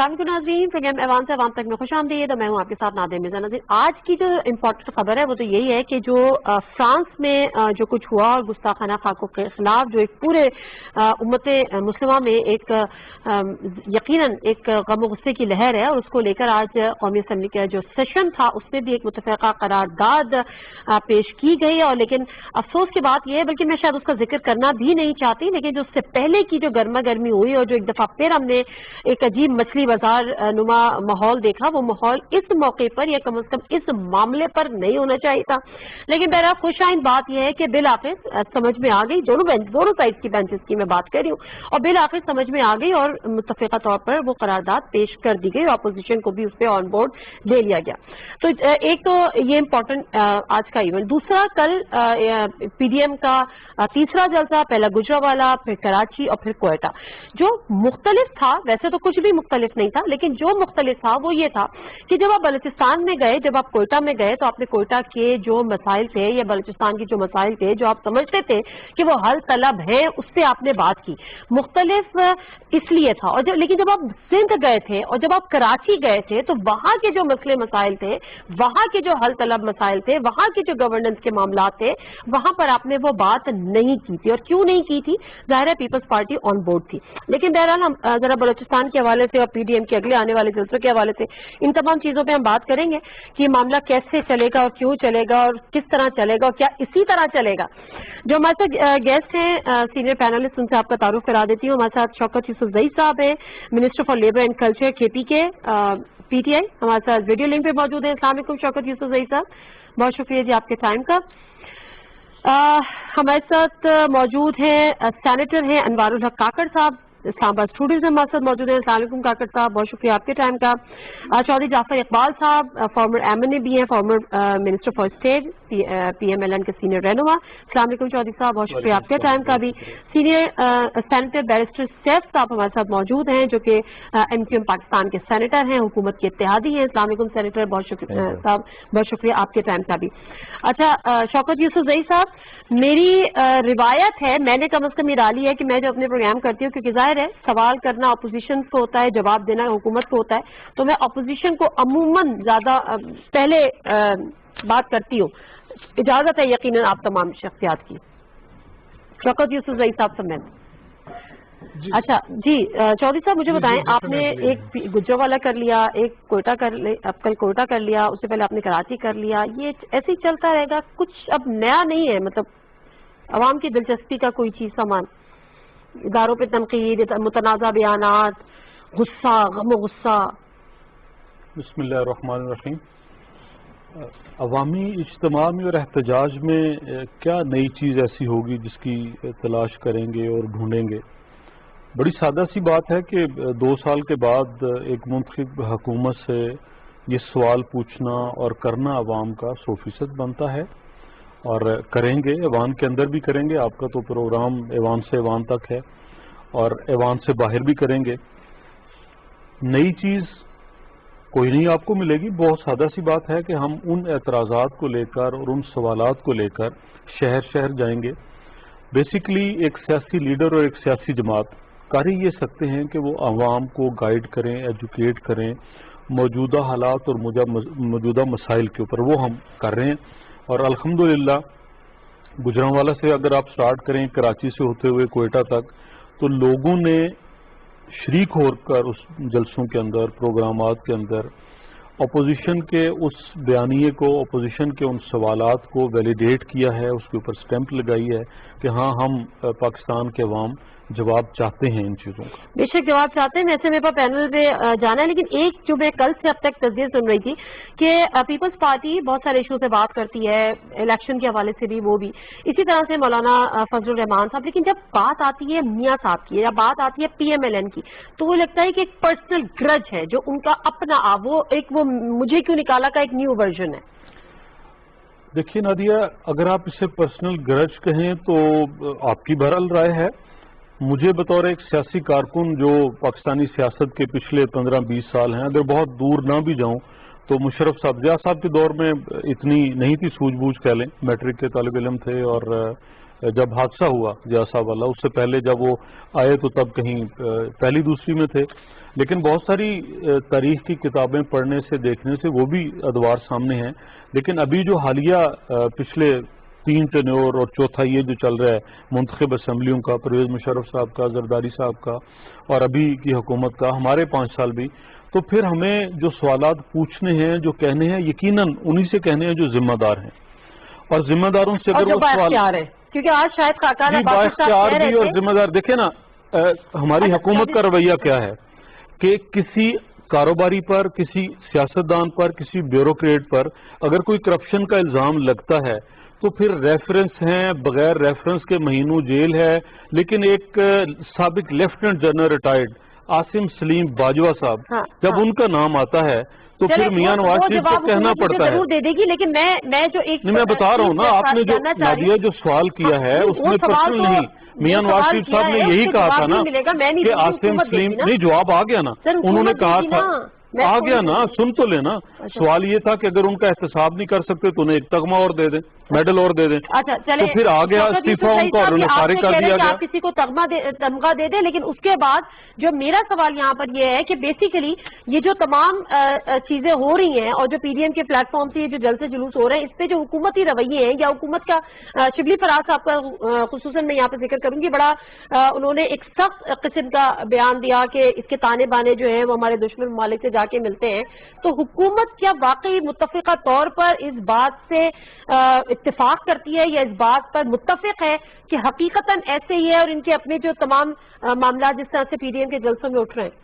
अस्सलाम नाज़रीन, प्रोग्राम ऐवान से ऐवान तक में खुश आमदीद। मैं हूँ आपके साथ नादिर मिर्ज़ा नज़ीर। आज की जो इम्पोर्टेंट खबर है वो तो यही है कि जो फ्रांस में जो कुछ हुआ और गुस्ताखाना खाकों के खिलाफ जो एक पूरे उम्मत मुस्लिमा में एक यकीनन एक गम गुस्से की लहर है, और उसको लेकर आज कौमी असम्बली का जो सेशन था उसमें भी एक मुतफ़िक़ा करारदाद पेश की गई। और लेकिन अफसोस की बात यह है, बल्कि मैं शायद उसका जिक्र करना भी नहीं चाहती, लेकिन जो उससे पहले की जो गर्मा गर्मी हुई और जो एक दफ़ा फिर हमने एक अजीब मछली बाजार नुमा माहौल देखा, वो माहौल इस मौके पर या कम से कम इस मामले पर नहीं होना चाहिए था। लेकिन बहरहाल खुशाइन बात यह है कि बिल आखिर समझ में आ गई, दोनों साइड की बेंचेस की मैं बात कर रही हूँ, और बिल आखिर समझ में आ गई और मुत्तफ़िक़ा तौर पर वो करारदाद पेश कर दी गई, अपोजिशन को भी उस पर ऑन बोर्ड ले लिया गया। तो एक तो ये इम्पोर्टेंट आज का इवेंट। दूसरा, कल पीडीएम का तीसरा जलसा, पहला गुजरावाला, फिर कराची और फिर क्वेटा। जो मुख्तलिफ था, वैसे तो कुछ भी मुख्तलिफ नहीं था, लेकिन जो मुख्तलिफ था वो ये था कि जब आप बलूचिस्तान में गए, जब आप कोयटा में गए, तो आपने कोयटा के जो मसाइल थे या बलूचिस्तान के जो मसाइल थे जो आप समझते थे कि वो हल तलब है, उस पर आपने बात की। मुख्तलिफ इसलिए था। और लेकिन जब आप सिंध गए थे और जब आप कराची गए थे, तो वहां के जो मसले मसाइल थे, वहां के जो हल तलब मसाइल थे, वहां के जो गवर्नेंस के मामला थे, वहां पर आपने वो बात नहीं की थी। और क्यों नहीं की थी? जाहिर है पीपल्स पार्टी ऑन बोर्ड थी। लेकिन बहरहाल हम जरा बलूचिस्तान के हवाले से और पीडीएम के अगले आने वाले जलसों के हवाले से इन तमाम चीजों पे हम बात करेंगे कि ये मामला कैसे चलेगा और क्यों चलेगा और किस तरह चलेगा और क्या इसी तरह चलेगा। जो हमारे साथ गेस्ट हैं, सीनियर पैनलिस्ट, उनसे आपका तारुफ करा देती हूँ। हमारे साथ शौकत यूसुफजई साहब हैं, minister for labour and culture KP के पीटीआई, हमारे साथ वीडियो लिंक पे मौजूद है। अस्सलाम वालेकुम शौकत यूसुफजई साहब, बहुत शुक्रिया जी आपके टाइम का। हमारे साथ मौजूद हैं सेनेटर हैं अनवारुल हक काकड़ साहब, इस्लामाबाद स्टूडियो से हमारे साथ मौजूद हैं। अस्सलाम वालेकुम काकड़ साहब, बहुत शुक्रिया आपके टाइम का। चौधरी जाफर इकबाल साहब फॉर्मर एमएनए भी हैं, former minister for state, PMLN के सीनियर रहनुमा। अस्सलाम वालेकुम चौधरी साहब, बहुत शुक्रिया आपके टाइम का भी। सीनियर सेनेटर बैरिस्टर सैफ साहब हमारे साथ मौजूद हैं, जो कि एमक्यूएम पाकिस्तान के सेनेटर हैं, हुकूमत के इत्तेहादी हैं। अस्सलाम वालेकुम सेनेटर, बहुत शुक्रिया साहब, बहुत शुक्रिया आपके टाइम का भी। अच्छा शौकत यूसुफजई साहब, मेरी रिवायत है, मैंने कम से कम ये डाली है कि मैं जो अपने प्रोग्राम करती हूँ, क्योंकि जाहिर है सवाल करना अपोजिशन को होता है, जवाब देना हुकूमत को होता है, तो मैं अपोजिशन को अमूमन ज्यादा पहले बात करती हूँ। इजाजत है यकीनन आप तमाम शख्सियात की। शौकत यूसुफजई साहब समेत। अच्छा जी चौधरी साहब, मुझे बताएं, आपने एक गुजरावाला कर लिया, एक कोयटा कर ले, अब कल कोयटा कर लिया, उससे पहले आपने कराची कर लिया, ये ऐसे ही चलता रहेगा? कुछ अब नया नहीं है? मतलब अवाम की दिलचस्पी का कोई चीज सामान, इदारों पे तनकीद, मुतनाज़ा बयानात, गुस्सा, गम गुस्सा। बिस्मिल्लाहिर्रहमानिर्रहीम। अवामी इज्तिमा में और एहतजाज में क्या नई चीज़ ऐसी होगी जिसकी तलाश करेंगे और ढूंढेंगे? बड़ी सादा सी बात है कि 2 साल के बाद एक मुंतखब हुकूमत से ये सवाल पूछना और करना अवाम का 100% बनता है, और करेंगे, ऐवान के अंदर भी करेंगे। आपका तो प्रोग्राम ऐवान से ऐवान तक है, और ऐवान से बाहर भी करेंगे। नई चीज़ कोई नहीं आपको मिलेगी। बहुत सादा सी बात है कि हम उन एतराज़ात को लेकर और उन सवालात को लेकर शहर शहर जाएंगे। बेसिकली एक सियासी लीडर और एक सियासी जमात कर ही ये सकते हैं कि वो आवाम को गाइड करें, एजुकेट करें मौजूदा हालात और मौजूदा मसाइल के ऊपर। वो हम कर रहे हैं, और अल्हम्दुलिल्लाह गुजरांवाला से अगर आप स्टार्ट करें, कराची से होते हुए कोयटा तक, तो लोगों ने शरीक होकर उस जलसों के अंदर, प्रोग्रामात के अंदर अपोजिशन के उस बयानिए को, अपोजिशन के उन सवालात को वैलिडेट किया है, उसके ऊपर स्टैंप लगाई है कि हाँ, हम पाकिस्तान के अवाम जवाब चाहते हैं इन चीज़ों का। बेशक जवाब चाहते हैं। वैसे मेरे पास पैनल पे जाना है, लेकिन एक जो मैं कल से अब तक तस्दीर सुन रही थी कि पीपल्स पार्टी बहुत सारे इशू से बात करती है, इलेक्शन के हवाले से भी, वो भी इसी तरह से मौलाना फजलुर रहमान साहब, लेकिन जब बात आती है मियाँ साहब की या बात आती है पीएमएलएन की, तो वो लगता है कि एक पर्सनल ग्रज है जो उनका अपना, वो मुझे क्यों निकाला का एक न्यू वर्जन है। देखिए नादिया, अगर आप इसे पर्सनल ग्रज कहें तो आपकी बहरहाल राय है। मुझे बतौर एक सियासी कारकुन जो पाकिस्तानी सियासत के पिछले 15-20 साल हैं, अगर बहुत दूर ना भी जाऊं तो मुशर्रफ साहब, जिया साहब के दौर में इतनी नहीं थी सूझबूझ, कह लें, मैट्रिक के तालिब इल्म थे और جب حادثہ ہوا جیسا والا، اس سے پہلے جب وہ آئے تو تب کہیں پہلی دوسری میں تھے، لیکن بہت ساری تاریخ کی کتابیں پڑھنے سے دیکھنے سے وہ بھی ادوار سامنے ہیں. لیکن ابھی جو حالیہ پچھلے 3 ٹینیور اور چوتھا یہ جو چل رہا ہے منتخب اسمبلیوں کا، پرویز مشرف صاحب کا، زرداری صاحب کا، اور ابھی کی حکومت کا، ہمارے 5 سال بھی، تو پھر ہمیں جو سوالات پوچھنے ہیں، جو کہنے ہیں، یقیناً انہی سے کہنے ہیں جو ذمہ دار ہیں. اور ذمہ داروں سے اگر وہ سوال ہے، کیونکہ آج شاید جی بااختیار بھی اور ذمہ دار، دیکھیں نا ہماری حکومت کا رویہ کیا ہے کہ کسی کاروباری پر، کسی سیاستدان پر، کسی بیوروکریٹ پر اگر کوئی کرپشن کا الزام لگتا ہے تو پھر ریفرنس ہیں، بغیر ریفرنس کے مہینوں جیل ہے. لیکن ایک سابق lieutenant general retired Asim Saleem Bajwa صاحب، جب ان کا نام آتا ہے تو پھر میاں نواز شریف کو کہنا پڑتا ہے. ضرور دے دے گی، لیکن میں جو ایک میں بتا رہا ہوں نا، آپ نے جو نادیہ جو سوال کیا ہے اس میں پرسنل نہیں، میاں نواز شریف صاحب نے یہی کہا تھا نا کہ عاصم سلیم نہیں، جواب آ گیا نا، انہوں نے کہا تھا آ گیا نا، سن تو لینا. سوال یہ تھا کہ اگر ان کا احتساب نہیں کر سکتے تو انہیں ایک تمغہ اور دے دیں، میڈل اور دے دیں. تو پھر آ گیا استعفیٰ ان کا اور انہیں فارغ کر دیا گیا. آپ کسی کو تمغہ دے دیں، لیکن اس کے بعد جو میرا سوال یہاں پر یہ ہے کہ بیسیکلی یہ جو تمام چیزیں ہو رہی ہیں اور جو پی ڈی ایم کے پلیٹ فارم سے یہ جو جلسے جلوس ہو رہے ہیں، اس پہ جو حکومتی رویے ہیں یا حکومت کا، شبلی فراز صاحب کا خصوصاً میں یہاں پہ ذکر کروں گی، بڑا انہوں نے ایک سخت قسم کا بیان دیا کہ اس کے تانے بانے جو ہیں وہ ہمارے دشمن ممالک سے جا کے ملتے ہیں. تو حکومت کیا واقعی متفقہ طور پر اس بات سے اتفاق کرتی ہے یا اس بات پر متفق ہے کہ حقیقتاً ایسے ہی ہے اور ان کے اپنے جو تمام معاملات جس طرح سے پی ڈی ایم کے جلسوں میں اٹھ رہے ہیں؟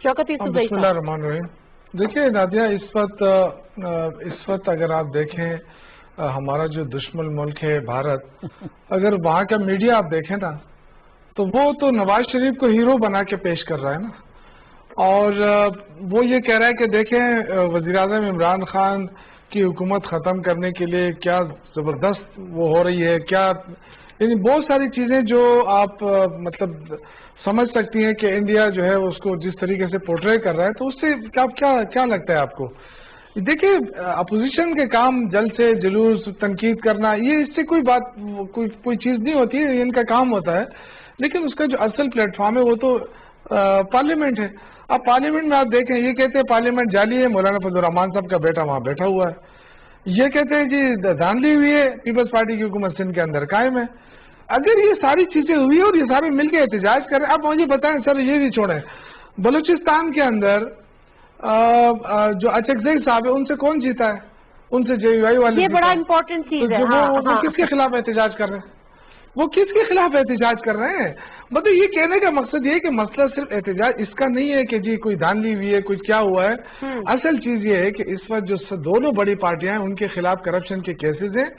شوکت یوسف بسم اللہ الرحمن الرحیم. دیکھیں نادیہ، اس وقت اگر آپ دیکھیں ہمارا جو دشمن ملک ہے بھارت، اگر وہاں کا میڈیا آپ دیکھیں نا تو وہ تو نواز شریف کو ہیرو بنا کے پیش کر رہا ہے نا، اور وہ یہ کہہ رہا ہے کہ دیکھیں وزیر اعظم عمران خان کی حکومت ختم کرنے کے لیے کیا زبردست وہ ہو رہی ہے، کیا یعنی بہت ساری چیزیں جو آپ مطلب سمجھ سکتی ہیں کہ انڈیا جو ہے اس کو جس طریقے سے پورٹرے کر رہا ہے. تو اس سے کیا لگتا ہے آپ کو؟ دیکھیں اپوزیشن کے کام جلد سے جلوس، تنقید کرنا، یہ اس سے کوئی بات کوئی چیز نہیں ہوتی ہے، یہ ان کا کام ہوتا ہے. لیکن اس کا جو اصل پلیٹ فارم ہے وہ تو پارلیمنٹ ہے. اب پارلیمنٹ میں آپ دیکھیں، یہ کہتے ہیں پارلیمنٹ جعلی ہے، مولانا فضل الرحمان صاحب کا بیٹا وہاں بیٹھا ہوا ہے. یہ کہتے ہیں جی دھاندلی ہوئی ہے، پیپلز پارٹی کی حکومت سندھ کے اندر قائم ہے. اگر یہ ساری چیزیں ہوئی اور یہ سارے مل کے احتجاج کریں، اب مجھے بتائیں سر، یہ بھی چھوڑیں، بلوچستان کے اندر جو اچکزئی صاحب ہے ان سے کون جیتا ہے؟ ان سے جے یو آئی والے. یہ بڑا امپورٹنٹ چیز ہے. وہ کس کے خلاف احتجاج کر رہے ہیں؟ وہ کس کے خلاف احتجاج کر رہے ہیں؟ مطلب یہ کہنے کا مقصد یہ ہے کہ مسئلہ صرف احتجاج اس کا نہیں ہے کہ جی کوئی دھاندلی ہوئی ہے، کچھ کیا ہوا ہے. اصل چیز یہ ہے کہ اس وقت جو دونوں بڑی پارٹیاں ہیں ان کے خلاف کرپشن کے کیسز ہیں،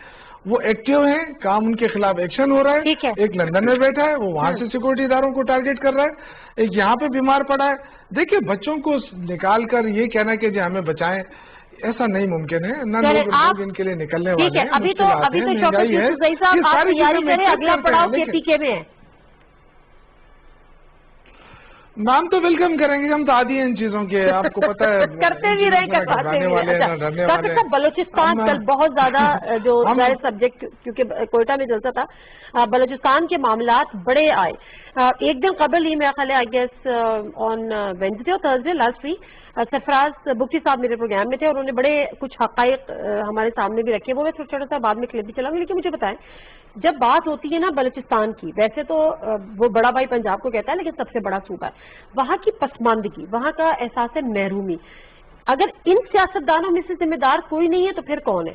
وہ ایکٹیو ہیں، کام ان کے خلاف ایکشن ہو رہا ہے. ایک لندن میں بیٹھا ہے، وہ وہاں سے سیکورٹی اداروں کو ٹارگٹ کر رہا ہے، ایک یہاں پہ بیمار پڑا ہے. دیکھیں بچوں کو نکال کر یہ کہنا کہ جی ہمیں بچائیں، ایسا نہیں ممکن ہے. نہ لوگ ان کے لیے نکلنے والے ہیں. ابھی تو شوکت یوسف صاحب آپ تیاری کریں، اگلا پڑاؤ کے پی کے میں ہے. نام تو ویلکم کریں گے، ہم تو عادی ہیں ان چیزوں کے، آپ کو پتہ ہے کرتے بھی رہے، کرواتے بھی رہے. بلوچستان کل بہت زیادہ جو ظاہر سبجیکٹ، کیونکہ کوئٹہ میں جلسہ تھا، بلوچستان کے معاملات بڑے آئے. ایک دن قبل ہی میرا خیال ہے آئی گیس آن وینسڈے اور تھرسڈے لاسٹ ویک، سرفراز بگٹی صاحب میرے پروگرام میں تھے اور انہوں نے بڑے کچھ حقائق ہمارے سامنے بھی رکھے. وہ میں چھوٹا سا بعد میں کلپ بھی چلاؤں گی، لیکن مجھے بتائیں جب بات ہوتی ہے نا بلوچستان کی، ویسے تو وہ بڑا بھائی پنجاب کو کہتا ہے لیکن سب سے بڑا صوبہ ہے، وہاں کی پسماندگی، وہاں کا احساس محرومی، اگر ان سیاستدانوں میں سے ذمہ دار کوئی نہیں ہے تو پھر کون ہے؟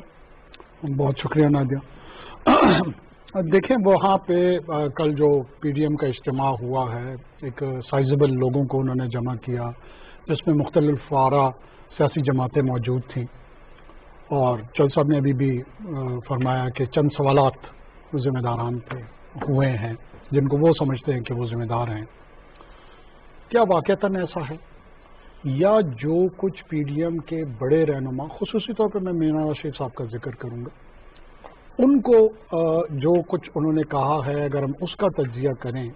بہت شکریہ نادیہ. دیکھیں وہاں پہ کل جو پی ڈی ایم کا اجتماع ہوا ہے، ایک سائزبل لوگوں کو انہوں نے جمع کیا جس میں مختلف آرا سیاسی جماعتیں موجود تھیں، اور چل صاحب نے ابھی بھی فرمایا کہ چند سوالات ذمہ داران پہ ہوئے ہیں جن کو وہ سمجھتے ہیں کہ وہ ذمہ دار ہیں. کیا واقعتاً ایسا ہے، یا جو کچھ پی ڈی ایم کے بڑے رہنما، خصوصی طور پہ میں میاں نواز شریف صاحب کا ذکر کروں گا، ان کو جو کچھ انہوں نے کہا ہے، اگر ہم اس کا تجزیہ کریں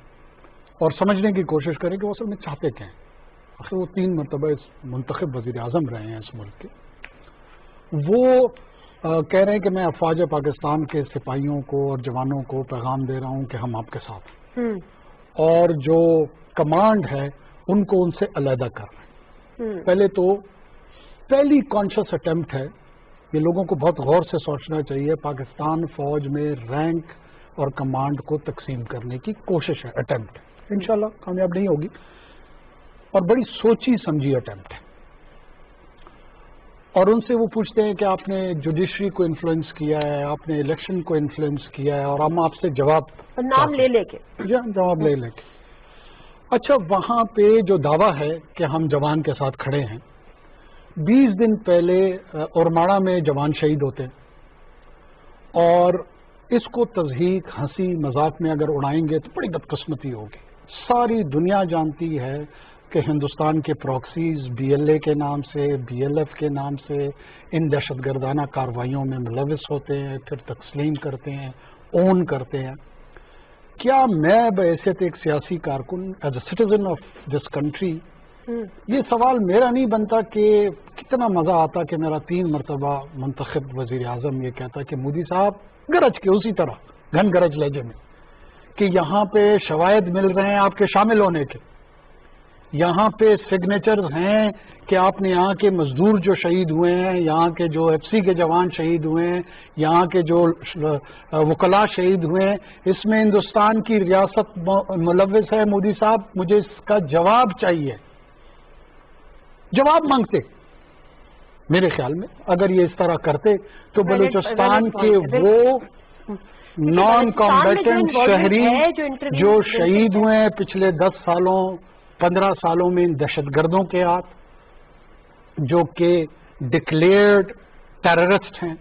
اور سمجھنے کی کوشش کریں کہ وہ اصل میں چاہتے کیا ہیں. آخر وہ 3 مرتبہ منتخب وزیر اعظم رہے ہیں اس ملک کے، وہ कह रहे हैं कि मैं अफवाज पाकिस्तान के सिपाहियों को और जवानों को पैगाम दे रहा हूं कि हम आपके साथ हैं और जो कमांड है उनको उनसे अलहदा कर रहे हैं। पहले तो पहली कॉन्शियस अटेम्प्ट है, ये लोगों को बहुत गौर से सोचना चाहिए, पाकिस्तान फौज में रैंक और कमांड को तकसीम करने की कोशिश है, अटेम्प्ट है, इंशाल्लाह कामयाब नहीं होगी और बड़ी सोची समझी अटेम्प्ट है। और उनसे वो पूछते हैं कि आपने जुडिशरी को इन्फ्लुएंस किया है, आपने इलेक्शन को इन्फ्लुएंस किया है और हम आपसे जवाब नाम ले लेके जवाब ले लेके। अच्छा, वहां पे जो दावा है कि हम जवान के साथ खड़े हैं, 20 दिन पहले ओरमाड़ा में जवान शहीद होते हैं और इसको तज़हीक हंसी मजाक में अगर उड़ाएंगे तो बड़ी बदकिस्मती होगी। सारी दुनिया जानती है कि हिंदुस्तान के प्रॉक्सीज BLA के नाम से, BLF के नाम से इन दहशतगर्दाना कार्रवाइयों में मुलविस होते हैं, फिर तस्लीम करते हैं, ओन करते हैं। क्या मैं बहैसियत एक सियासी कारकुन, as a citizen of this country, ये सवाल मेरा नहीं बनता कि कितना मजा आता कि मेरा 3 मरतबा मुंतखब वजीर आजम ये कहता कि मोदी साहब गरज के उसी तरह घन गरज लहजे में कि यहाँ पे शवायद मिल रहे हैं आपके शामिल होने के, यहाँ पे सिग्नेचर्स हैं कि आपने यहाँ के मजदूर जो शहीद हुए हैं, यहाँ के जो FC के जवान शहीद हुए हैं, यहाँ के जो वकला शहीद हुए हैं, इसमें हिंदुस्तान की रियासत मुलविस है। मोदी साहब मुझे इसका जवाब चाहिए। जवाब मांगते मेरे ख्याल में अगर ये इस तरह करते तो बलूचिस्तान के वो नॉन कॉम्बेटेंट शहरी जो शहीद हुए हैं पिछले 10 सालों 15 सालों में इन दहशतगर्दों के हाथ, जो कि डिक्लेयर्ड टेररिस्ट हैं,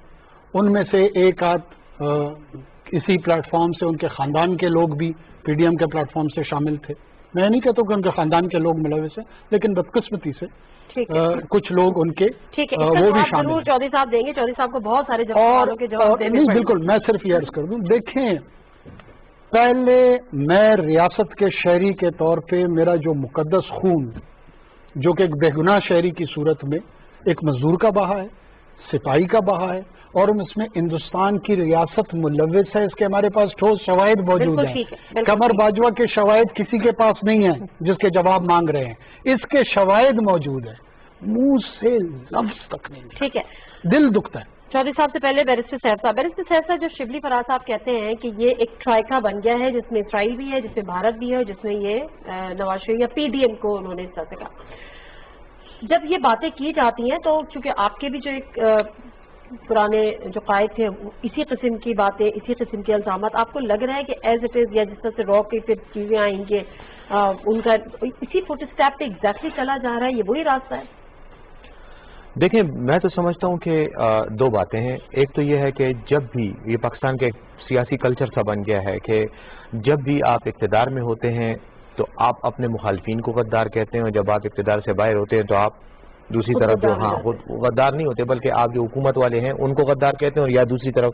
उनमें से एक आध इसी प्लेटफॉर्म से उनके खानदान के लोग भी PDM के प्लेटफॉर्म से शामिल थे। मैं नहीं कहता कि उनके खानदान के लोग मुलविस हैं, लेकिन बदकिस्मती से कुछ लोग उनके वो भी शामिल हैं। चौधरी साहब देंगे, चौधरी साहब को बहुत सारे जवाब देने नहीं, बिल्कुल, मैं सिर्फ ये अर्ज कर दूं, देखें, पहले मैं रियासत के शहरी के तौर पे मेरा जो मुकद्दस खून, जो कि एक बेगुनाह शहरी की सूरत में एक मजदूर का बहा है, सिपाही का बहा है, और हम इसमें हिंदुस्तान की रियासत मुलविस है, इसके हमारे पास ठोस शवाहिद मौजूद हैं। कमर बाजवा के शवाहिद किसी के पास नहीं है जिसके जवाब मांग रहे हैं, इसके शवाहिद मौजूद है, मुंह से लफ्ज तक नहीं। ठीक है, दिल दुखता है। चौधरी साहब से पहले बैरिस्टर साहब, जो शिबली फराज साहब कहते हैं कि ये एक ट्राइका बन गया है जिसमें इसराइल भी है, जिसमें भारत भी है, जिसमें ये नवाज शरीफ या PDM को उन्होंने इस तरह से कहा। जब ये बातें की जाती हैं तो चूंकि आपके भी जो एक पुराने जो कायद थे इसी किस्म की बातें, इसी किस्म के इल्जामात, आपको लग रहा है कि एज इट इज या जिस तरह से रॉ की फिर चीजें आएंगे उनका इसी फुट स्टेप पे एग्जैक्टली चला जा रहा है, ये वही रास्ता है? देखें, मैं तो समझता हूँ कि 2 बातें हैं। एक तो ये है कि जब भी ये पाकिस्तान के सियासी कल्चर सा बन गया है कि जब भी आप इक़्तिदार में होते हैं तो आप अपने मुखालफिन को गद्दार कहते हैं, और जब आप इक़्तिदार से बाहर होते हैं तो आप दूसरी तरफ जो गद्दार नहीं होते बल्कि आप जो हुकूमत वाले हैं उनको गद्दार कहते हैं, और या दूसरी तरफ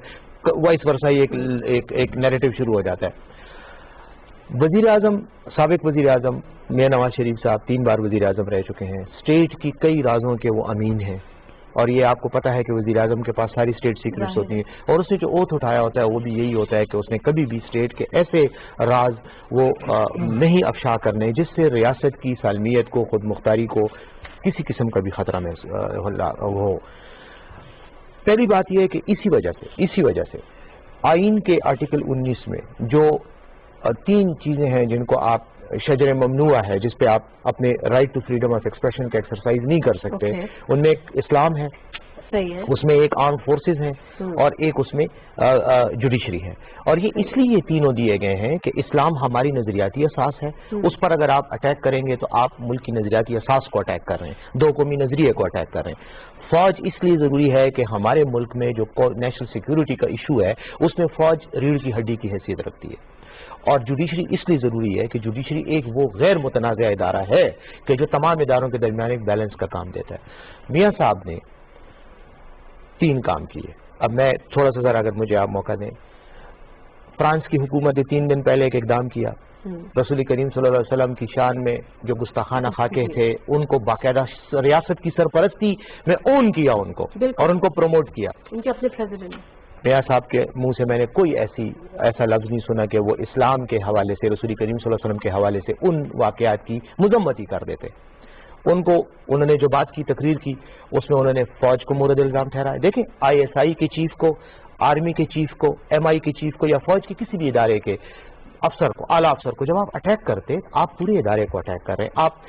वाइस वर्सा ही एक नैरेटिव शुरू हो जाता है। वजीर आजम, साबिक वजीर आजम मियां नवाज शरीफ साहब 3 बार वजीर आजम रह चुके हैं, स्टेट की कई राजों के वो अमीन हैं, और ये आपको पता है कि वजीर आजम के पास सारी स्टेट सीक्रेट्स होती हैं, और उसने जो ओथ उठाया होता है वो भी यही होता है कि उसने कभी भी स्टेट के ऐसे राज वो नहीं अफशा करने जिससे रियासत की सालमियत को, खुद मुख्तारी को किसी किस्म का भी खतरा में हो। पहली बात यह है कि इसी वजह से आइन के आर्टिकल 19 में जो 3 चीजें हैं जिनको आप शजर ममनुआ है, जिस पे आप अपने right to freedom of expression का एक्सरसाइज नहीं कर सकते, उनमें एक इस्लाम है, सही है, उसमें एक आर्म फोर्सेस हैं, और एक उसमें जुडिशरी है। और ये इसलिए ये तीनों दिए गए हैं कि इस्लाम हमारी नजरियाती असास है, उस पर अगर आप अटैक करेंगे तो आप मुल्क की नजरियाती असास को अटैक कर रहे हैं, 2 कौमी नजरिए को अटैक कर रहे हैं। फौज इसलिए जरूरी है कि हमारे मुल्क में जो नेशनल सिक्योरिटी का इशू है उसमें फौज रीढ़ की हड्डी की हैसियत रखती है, और जुडिशरी इसलिए जरूरी है कि जुडिशरी एक वो गैर मुतनाज़ा इदारा है कि जो तमाम इदारों के दरमियान एक बैलेंस का काम देता है। मियाँ साहब ने 3 काम किए। अब मैं थोड़ा सा जरा, अगर मुझे आप मौका दें, फ्रांस की हुकूमत ने 3 दिन पहले एक इकदाम किया रसूल करीम सल्लल्लाहु अलैहि वसल्लम की शान में जो गुस्ताखाना खाके थे, उनको बाकायदा रियासत की सरपरस्ती में ओन किया उनको और उनको प्रमोट किया। उनके अपने प्रेसिडेंट मियां साहब के मुंह से मैंने कोई ऐसा लफ्ज नहीं सुना कि वो इस्लाम के हवाले से, रसूल करीम सल्लल्लाहु अलैहि वसल्लम के हवाले से उन वाकयात की मजम्मत ही कर देते। उन्होंने जो बात की, तकरीर की, उसमें उन्होंने फौज को मुरद इल्जाम ठहराया। देखें, ISI के चीफ को, आर्मी के चीफ को, MI के चीफ को या फौज के किसी भी इदारे के अफसर को, आला अफसर को जब आप अटैक करते, आप पूरे इदारे को अटैक कर रहे हैं। आप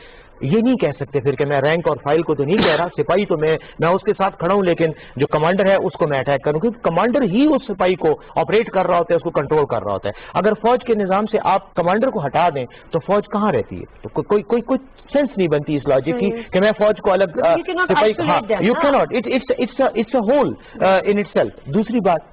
ये नहीं कह सकते फिर कि मैं रैंक और फाइल को तो नहीं कह रहा, सिपाही तो मैं उसके साथ खड़ा हूं, लेकिन जो कमांडर है उसको मैं अटैक करूं, क्योंकि कमांडर ही उस सिपाही को ऑपरेट कर रहा होता है, उसको कंट्रोल कर रहा होता है। अगर फौज के निजाम से आप कमांडर को हटा दें तो फौज कहाँ रहती है? तो कोई सेंस नहीं बनती इस लॉजिक की कि मैं फौज को अलग सिपाही, हाँ, you cannot, it's a whole in itself. दूसरी बात,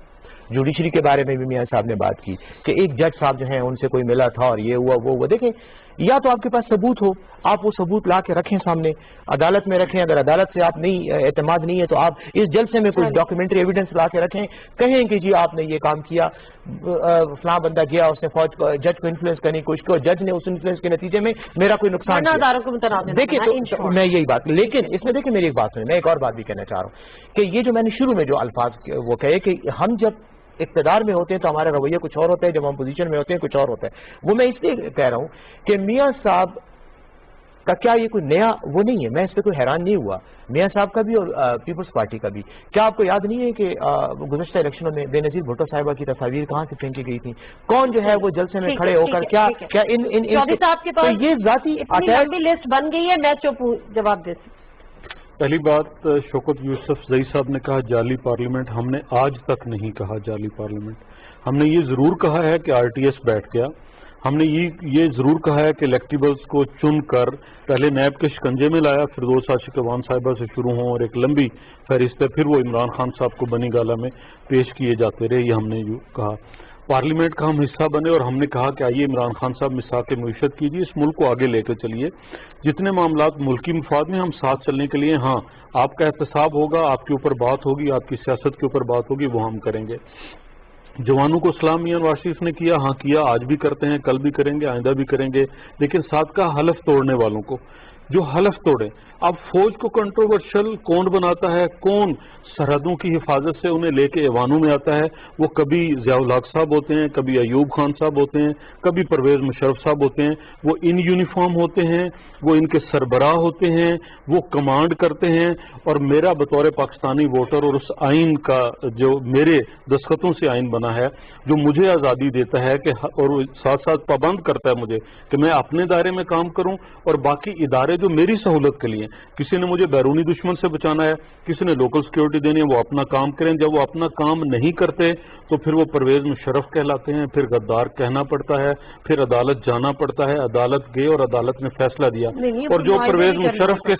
जुडिशरी के बारे में भी मियां साहब ने बात की कि एक जज साहब जो हैं उनसे कोई मिला था और ये हुआ वो हुआ। देखें, या तो आपके पास सबूत हो, आप वो सबूत ला के रखें सामने, अदालत में रखें। अगर अदालत से आप नहीं एतमाद नहीं है तो आप इस जलसे में कुछ डॉक्यूमेंट्री एविडेंस ला के रखें, कहें कि जी आपने ये काम किया, फलां बंदा गया, उसने फौज को, जज को इन्फ्लुएंस करने की कोशिश की और जज ने उस इन्फ्लुएंस के नतीजे में मेरा कोई नुकसान किया। देखिए, तो मैं यही बात, लेकिन इसमें देखिए मेरी एक बात सुनिए, मैं एक और बात भी कहना चाह रहा हूँ कि ये जो मैंने शुरू में जो अल्फाज वो कहे कि हम जब इक़्तिदार में होते हैं तो हमारा रवैया कुछ और होता है, जब हम पोजीशन में होते हैं कुछ और होता है। वो मैं इसलिए कह रहा हूं कि मियां साहब का क्या ये कोई नया वो नहीं है, मैं इस पर कोई हैरान नहीं हुआ, मियां साहब का भी और पीपल्स पार्टी का भी। क्या आपको याद नहीं है कि गुज़श्ता इलेक्शनों में बेनज़ीर भुट्टो साहिबा की तस्वीर कहाँ से फेंकी गई थी? कौन जो है वो जलसे में खड़े होकर क्या इन तो ये जाती लंबी लिस्ट बन गई है, मैं चुप हूं, जवाब दे। पहली बात, शौकत यूसुफजई साहब ने कहा जाली पार्लियामेंट, हमने आज तक नहीं कहा जाली पार्लियामेंट। हमने ये जरूर कहा है कि RTS बैठ गया, हमने ये जरूर कहा है कि इलेक्टिबल्स को चुन कर पहले नैब के शिकंजे में लाया, फिर 2 आशिक अवान साहिबा से शुरू हों और एक लंबी फहरिस्त है, फिर वो इमरान खान साहब को बनी गाला में पेश किए जाते रहे। ये हमने कहा पार्लियामेंट का हम हिस्सा बने और हमने कहा कि आइए इमरान खान साहब मिसाक मईशत कीजिए, इस मुल्क को आगे लेकर चलिए, जितने मामलात मुल्की मफाद में हम साथ चलने के लिए, हाँ आपका एहतसाब होगा, आपके ऊपर बात होगी, आपकी सियासत के ऊपर बात होगी, वो हम करेंगे। जवानों को सलाम मियां नवाज शरीफ ने किया, हाँ किया, आज भी करते हैं, कल भी करेंगे, आइंदा भी करेंगे, लेकिन साथ का हलफ तोड़ने वालों को जो हलफ तोड़े। अब फौज को कंट्रोवर्शियल कौन बनाता है, कौन सरहदों की हिफाजत से उन्हें लेके ऐवानों में आता है? वो कभी ज़ियाउल हक साहब होते हैं, कभी अयूब खान साहब होते हैं, कभी परवेज मुशर्रफ साहब होते हैं। वो इन यूनिफॉर्म होते हैं, वो इनके सरबराह होते हैं, वो कमांड करते हैं। और मेरा बतौर पाकिस्तानी वोटर और उस आइन का जो मेरे दस्तखतों से आइन बना है, जो मुझे आज़ादी देता है कि और साथ साथ पाबंद करता है मुझे कि मैं अपने दायरे में काम करूं और बाकी इदारे जो मेरी सहूलत के लिए, किसी ने मुझे बैरूनी दुश्मन से बचाना है, किसी ने लोकल सिक्योरिटी देनी है, वो अपना काम करें। जब वो अपना काम नहीं करते तो फिर वो परवेज मुशर्रफ कहलाते हैं, फिर गद्दार कहना पड़ता है, फिर अदालत जाना पड़ता है। अदालत गए और अदालत ने फैसला दिया, और जो परवेज मुशर्रफ के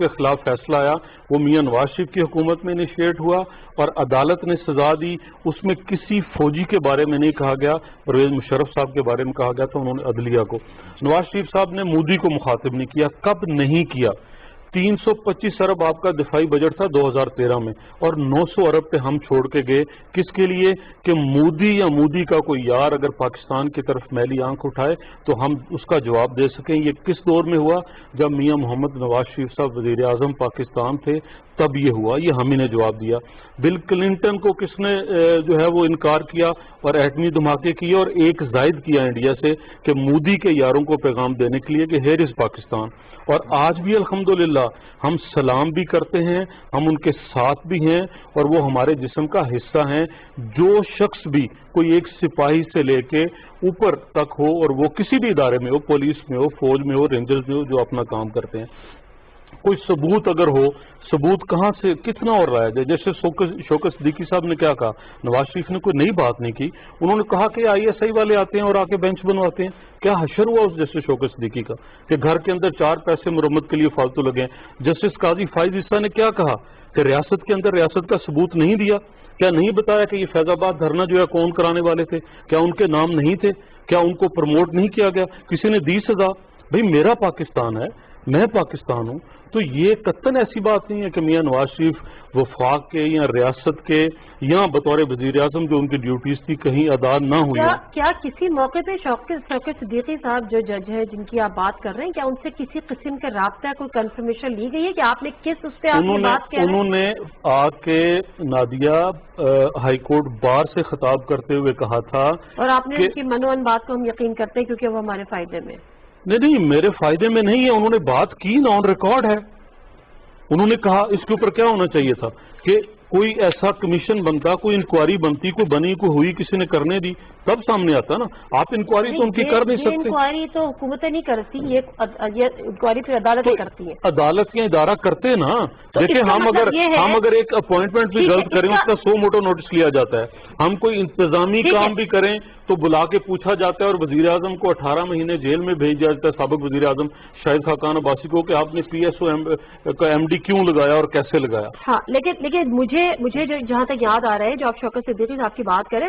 खिलाफ फैसला आया वो मियां नवाज शरीफ की हुकूमत में इनिशिएट हुआ और अदालत ने सजा दी। उसमें किसी फौजी के बारे में नहीं कहा गया, परवेज मुशर्रफ साहब के बारे में कहा गया। तो उन्होंने अदलिया को, नवाज शरीफ साहब ने मोदी को मुखातिब नहीं किया। कब नहीं किया? 325 अरब आपका दिफाई बजट था 2013 में, और 900 अरब पे हम छोड़ के गए। किसके लिए? कि मोदी या मोदी का कोई यार अगर पाकिस्तान की तरफ मैली आंख उठाए तो हम उसका जवाब दे सकें। ये किस दौर में हुआ? जब मियां मोहम्मद नवाज शरीफ साहब वजीर आजम पाकिस्तान थे, तब ये हुआ। ये हम ही ने जवाब दिया। बिल क्लिंटन को किसने जो है वो इनकार किया और एटमी धमाके किए और एक जायद किया इंडिया से कि मोदी के यारों को पैगाम देने के लिए कि हेयर इज पाकिस्तान। और आज भी अल्हम्दुलिल्लाह हम सलाम भी करते हैं, हम उनके साथ भी हैं और वो हमारे जिस्म का हिस्सा हैं। जो शख्स भी कोई एक सिपाही से लेके ऊपर तक हो, और वो किसी भी इदारे में हो, पुलिस में हो, फौज में हो, रेंजर्स में हो, जो अपना काम करते हैं, कोई सबूत अगर हो, सबूत कहाँ से कितना और लाया जाए? जैसे शौकत सिद्दीकी साहब ने क्या कहा, नवाज शरीफ ने कोई नई बात नहीं की। उन्होंने कहा कि ISI वाले आते हैं और आके बेंच बनवाते हैं। क्या हशर हुआ उस जस्टिस शौकत सिद्दीकी का कि घर के अंदर 4 पैसे मुरम्मत के लिए फालतू लगे? जस्टिस काजी फाइज ईसा ने क्या कहा कि रियासत के अंदर रियासत का सबूत नहीं दिया? क्या नहीं बताया कि ये फैजाबाद धरना जो है कौन कराने वाले थे? क्या उनके नाम नहीं थे? क्या उनको प्रमोट नहीं किया गया? किसी ने दी सजा? भाई मेरा पाकिस्तान है, मैं पाकिस्तान हूँ, तो ये कतन ऐसी बात नहीं है कि मियाँ नवाज शरीफ वफाक के या रियासत के या बतौर वज़ीर आज़म जो उनकी ड्यूटीज थी कहीं अदा ना हुई है। क्या किसी मौके पे शौकत सिद्दीकी साहब जो जज है जिनकी आप बात कर रहे हैं, क्या उनसे किसी किस्म के राब्ता कोई कंफर्मेशन ली गई है कि आपने किस उस पे आपने बात किया? उन्होंने आके नादिया हाई कोर्ट बार से खिताब करते हुए कहा था, और आपने उनकी मनोअन बात को हम यकीन करते हैं क्योंकि वो हमारे फायदे में। नहीं, मेरे फायदे में नहीं है, उन्होंने बात की ना, ऑन रिकॉर्ड है। उन्होंने कहा इसके ऊपर क्या होना चाहिए था कि कोई ऐसा कमीशन बनता, कोई इंक्वायरी बनती, कोई बनी, कोई हुई, किसी ने करने दी, तब सामने आता ना। आप इंक्वायरी तो उनकी कर नहीं सकते। इंक्वायरी तो हुकूमतें नहीं करती, ये इंक्वायरी फिर अदालतें करती है। अदालत या इदारा करते ना। देखिए हम अगर एक अपॉइंटमेंट भी गलत करें उसका 100 मोटो नोटिस लिया जाता है। हम कोई इंतजामी काम भी करें तो बुला के पूछा जाता है, और वजीर आजम को 18 महीने जेल में भेज दिया जाता है, साबिक वजीर आजम शाहिद खाकान अब्बासी को, कि आपने PSO का MD क्यों लगाया और कैसे लगाया। हाँ, लेकिन मुझे जो जहाँ तक याद आ रहा है, जो आप शौकत सिद्दीकी साहब की बात करें,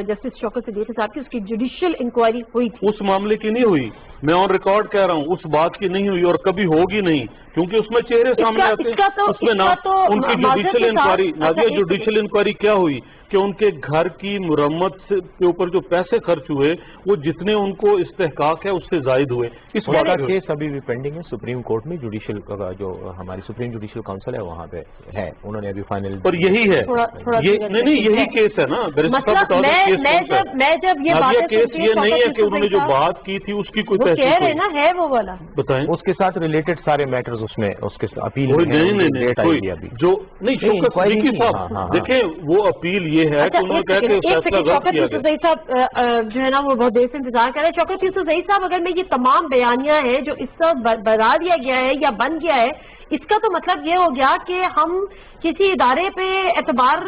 जस्टिस शौकत सिद्दीकी साहब की, उसकी जुडिशियल इंक्वायरी हुई थी। उस मामले की नहीं हुई, मैं ऑन रिकॉर्ड कह रहा हूँ, उस बात की नहीं हुई और कभी होगी नहीं, क्योंकि उसमें चेहरे सामने आते हैं। उसमें ना उनकी जुडिशियल इंक्वायरी, नादिया जुडिशियल इंक्वायरी क्या हुई कि उनके घर की मुरम्मत के ऊपर जो पैसे खर्च हुए वो जितने उनको इस्तेहकाक है उससे जायद हुए। इस बात का केस अभी भी पेंडिंग है सुप्रीम कोर्ट में। जुडिशियल जो हमारी सुप्रीम जुडिशियल काउंसिल है वहाँ पे है, उन्होंने अभी फाइनल। और यही है ये नहीं यही केस है ना। मैं जब ये बात केस ये नहीं है कि उन्होंने जो बात की थी उसकी कोई कह रहे ना है वो वाला, बताएं उसके साथ रिलेटेड सारे मैटर्स उसमें उसके अपील नहीं जो नहीं शौकत सिद्दीकी साहब देखें वो अपील ये है कि उन्होंने कहा कि फैसला गलत किया गया। साहब जो है ना वो बहुत देर से इंतजार कर रहे हैं। शौकत यूसुफजई साहब, अगर मैं ये तमाम बयानियां हैं जो इस वक्त बना दिया गया है या बन गया है, इसका तो मतलब ये हो गया कि हम किसी इदारे पे एतबार,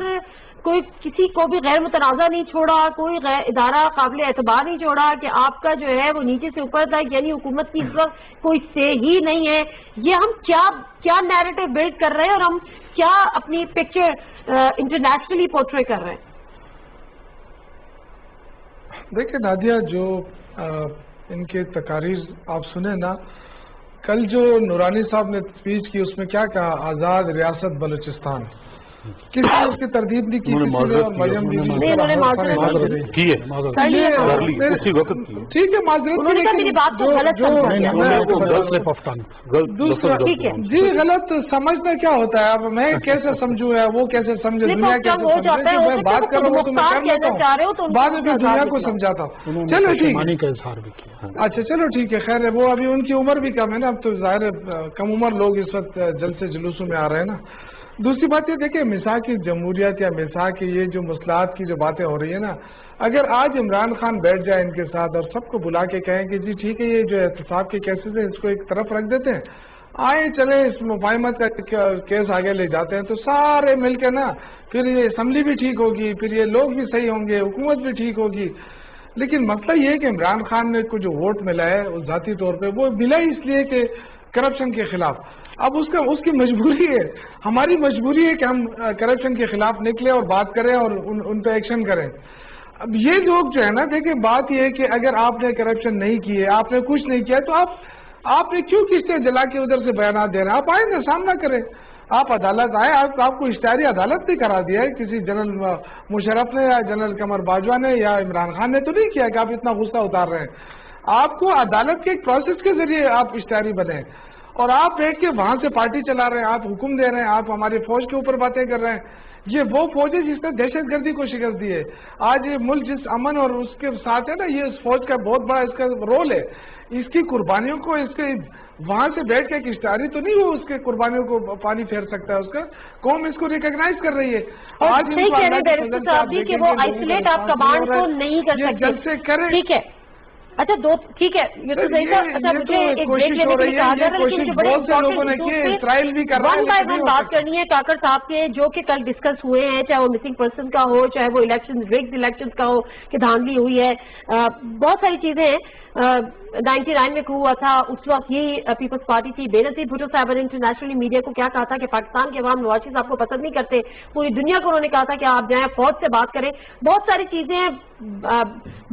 कोई किसी को भी गैर मुतनाज़ा नहीं छोड़ा, कोई इदारा काबिल एतबार नहीं छोड़ा कि आपका जो है वो नीचे से ऊपर तक, यानी हुकूमत की इस वक्त कोई से ही नहीं है। ये हम क्या नैरेटिव बिल्ड कर रहे हैं और हम क्या अपनी पिक्चर इंटरनेशनली पोर्ट्रे कर रहे हैं? देखिए नादिया, जो इनके तकारीर आप सुने ना, कल जो नूरानी साहब ने स्पीच की उसमें क्या कहा, आज़ाद रियासत बलूचिस्तान, किसी ने उसकी तरदीद नहीं की, मरियम बीवी ठीक है, दूसरा जी गलत समझना क्या होता है। अब मैं कैसे समझूं या वो कैसे समझे, दुनिया कैसे समझे, मैं बात कर रहा हूँ तो मैं कर लेता हूँ, बाद में भी दुनिया को समझाता हूँ। चलो ठीक है, अच्छा चलो ठीक है, खैर है, वो अभी उनकी उम्र भी कम है ना, अब तो जाहिर है कम उम्र लोग इस वक्त जलसे जुलूसों में आ रहे हैं ना। दूसरी बात ये देखिए, मिसाक की जमहूरियत या मिसाक की ये जो मसलात की जो बातें हो रही है ना, अगर आज इमरान खान बैठ जाए इनके साथ और सबको बुला के कहें कि जी ठीक है ये जो एहतसाब के केसेस है इसको एक तरफ रख देते हैं, आए चले इस मुफाहिमत का केस आगे ले जाते हैं, तो सारे मिलकर ना फिर ये असम्बली भी ठीक होगी, फिर ये लोग भी सही होंगे, हुकूमत भी ठीक होगी। लेकिन मसला ये है कि इमरान खान ने को जो वोट मिला है उस जाती तौर पर वो मिला इसलिए कि करप्शन के खिलाफ। अब उसकी मजबूरी है, हमारी मजबूरी है कि हम करप्शन के खिलाफ निकले और बात करें और उन पे एक्शन करें। अब ये लोग जो है ना, देखिए बात ये है कि अगर आपने करप्शन नहीं की है, आपने कुछ नहीं किया, तो आपने क्यों किससे जला के उधर से बयान दे रहे हैं? आप आए ना, सामना करें, आप अदालत आए, आपको इश्तिहारी अदालत ने करा दिया है, किसी जनरल मुशर्रफ ने या जनरल कमर बाजवा ने या इमरान खान ने तो नहीं किया कि आप इतना गुस्सा उतार रहे हैं। आपको अदालत के एक प्रोसेस के जरिए आप इश्तिहारी बने, और आप बैठ के वहां से पार्टी चला रहे हैं, आप हुक्म दे रहे हैं, आप हमारी फौज के ऊपर बातें कर रहे हैं। ये वो फौज है जिसने दहशतगर्दी को शिकस्त दी है। आज ये मुल्क जिस अमन और उसके साथ है ना, ये इस फौज का बहुत बड़ा इसका रोल है। इसकी कुर्बानियों को, इसके वहां से बैठ के इश्तिहारी तो नहीं वो उसके कुर्बानियों को पानी फेर सकता है, उसका कौम इसको रिकॉग्नाइज कर रही है। आज वो आइसोलेट आप कमांड को नहीं कर सकते, जल्द से करें। ठीक है, अच्छा दो ठीक है, ये तो सही था। अच्छा मुझे एक ब्रेक लेने के लिए कहा जा रहा है, लेकिन जो बड़े इस्राइल भी कर रहा है, वन बाय वन बात करनी है काकर साहब के, जो कि कल डिस्कस हुए हैं, चाहे वो मिसिंग पर्सन का हो, चाहे वो इलेक्शन रिग्ड इलेक्शन का हो कि धांधली हुई है, बहुत सारी चीजें हैं। 99 में हुआ था, उस वक्त ये पीपल्स पार्टी थी। बेनजीर भुट्टो साहब ने इंटरनेशनली मीडिया को क्या कहा था कि पाकिस्तान के अवाम नवाज शरीफ आपको पसंद नहीं करते, पूरी दुनिया को उन्होंने कहा था कि आप जाएं फौज से बात करें। बहुत सारी चीजें,